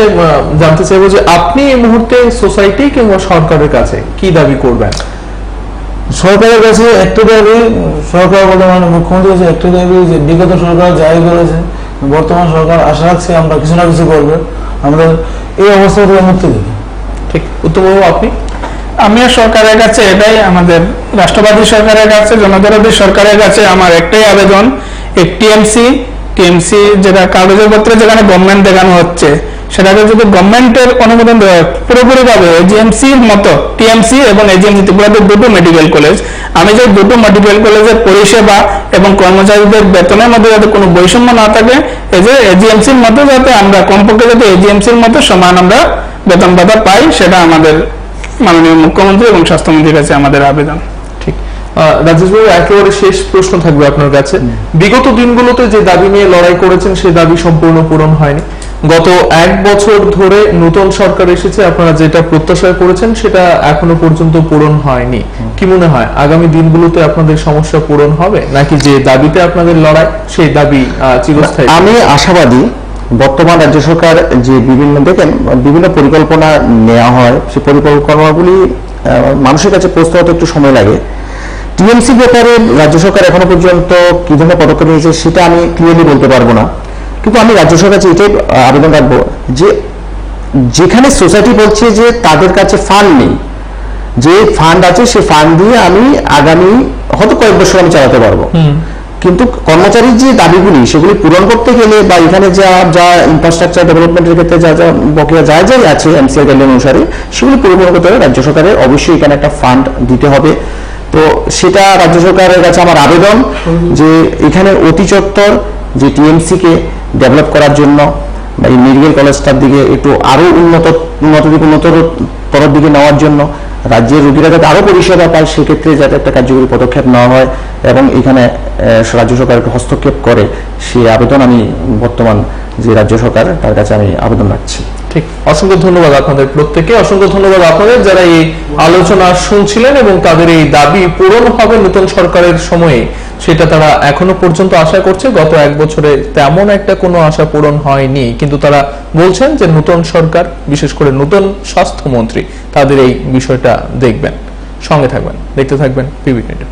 জানতে চাইবো যে আপনি এই মুহূর্তে সোসাইটি কিংবা সরকারের কাছে কি দাবি করবেন? সরকারের কাছে একটা দাবি, সরকার বলে মানে মুখ্যমন্ত্রীর কাছে একটা দাবি যে বিগত সরকার যাই করেছে বর্তমান সরকার আশা রাখছে আমরা কিছু না কিছু করবে, আমরা এই অবস্থা থেকে মুক্তি দেব। ঠিক, উত্তমবাবু আপনি? আমিও সরকারের কাছে এটাই, আমাদের রাষ্ট্রবাদী সরকারের কাছে, জনদরদী সরকারের কাছে আমার একটাই আবেদন, এই টিএমসি যেটা কাগজের পত্রে যেখানে গভর্নমেন্ট দেখানো হচ্ছে সেটাকে যদি গভর্নমেন্টের অনুমোদন দেওয়া হয় পুরোপুরিভাবে এজিএমসির মতো, টিএমসি এবং এজিএমসি ত্রিপুরাতে দুটো মেডিকেল কলেজ, আমি যে দুটো মেডিকেল কলেজের পরিষেবা এবং কর্মচারীদের বেতনের মধ্যে যাতে কোনো বৈষম্য না থাকে, এই যে এজিএমসির মতো যাতে আমরা কমপক্ষে যাতে এজিএমসির মতো সমান আমরা বেতন ভাতা পাই, সেটা আমাদের মাননীয় মুখ্যমন্ত্রী এবং স্বাস্থ্যমন্ত্রীর কাছে আমাদের আবেদন। ঠিক, রাজেশবাবু একেবারে শেষ প্রশ্ন থাকবে আপনার কাছে। বিগত দিনগুলোতে যে দাবি নিয়ে লড়াই করেছেন সেই দাবি সম্পূর্ণ পূরণ হয়নি। গত 1 বছর ধরে নতুন সরকার এসেছে, আপনারা যেটা প্রত্যাশা করেছেন সেটা এখনো পর্যন্ত পূরণ হয়নি। কি মনে হয় আগামী দিনগুলোতে আপনাদের সমস্যা পূরণ হবে, নাকি যে দাবিতে আপনাদের লড়াই সেই দাবি চিরস্থায়ী? আমি আশাবাদী বর্তমান রাজ্য সরকার যে বিভিন্ন পরিকল্পনা নেওয়া হয়, সেই পরিকল্পনাগুলি মানুষের কাছে পৌঁছতে হতে একটু সময় লাগে। টিএমসি ব্যাপারে রাজ্য সরকার এখনো পর্যন্ত কি ধরনের পদক্ষেপ নিয়েছে সেটা আমি ক্লিয়ারলি বলতে পারবো না, কিন্তু আমি রাজ্য সরকার কাছে এটাই আবেদন রাখবো যে যেখানে সোসাইটি বলছে যে তাদের কাছে ফান্ড নেই, যে ফান্ড আছে সে ফান্ড দিয়ে আমি আগামী হয়তো কয়েক বছর আমি চালাতে পারবো, কিন্তু কর্মচারীর যে দাবিগুলি সেগুলি পূরণ করতে গেলে বা এখানে যা ইনফ্রাস্ট্রাকচার ডেভেলপমেন্টের ক্ষেত্রে যা বকেয়া যাই আছে এমসিআর গাইডলাইন অনুসারে সেগুলি পূরণ করতে হবে। রাজ্য সরকারের অবশ্যই এখানে একটা ফান্ড দিতে হবে। তো সেটা রাজ্য সরকারের কাছে আমার আবেদন যে এখানে অতি চত্বর যে টিএমসি কে ডেভেলপ করার জন্য বা এই মেডিকেল কলেজটার দিকে একটু আরো উন্নততর দিকে নেওয়ার জন্য, রাজ্যের রোগীরা যাতে আরো পরিষেবা পায় সেক্ষেত্রে যাতে একটা কার্যকরী পদক্ষেপ নেওয়া হয় এবং এখানে রাজ্য সরকার একটু হস্তক্ষেপ করে, সেই আবেদন আমি বর্তমান যে রাজ্য সরকার তার কাছে আমি আবেদন রাখছি। ঠিক, অসংখ্য ধন্যবাদ আপনাদের প্রত্যেকে, অসংখ্য ধন্যবাদ আপনাদের যারা এই আলোচনা শুনছিলেন এবং তাদের এই দাবি পূরণ হবে নতুন সরকারের সময়ে সেটা তারা এখনো পর্যন্ত আশা করছে। গত 1 বছরে তেমন একটা কোনো আশা পূরণ হয়নি, কিন্তু তারা বলছেন যে নতুন সরকার, বিশেষ করে নতুন স্বাস্থ্যমন্ত্রী তাদের এই বিষয়টা দেখবেন। সঙ্গে থাকবেন, দেখতে থাকবেন pb24।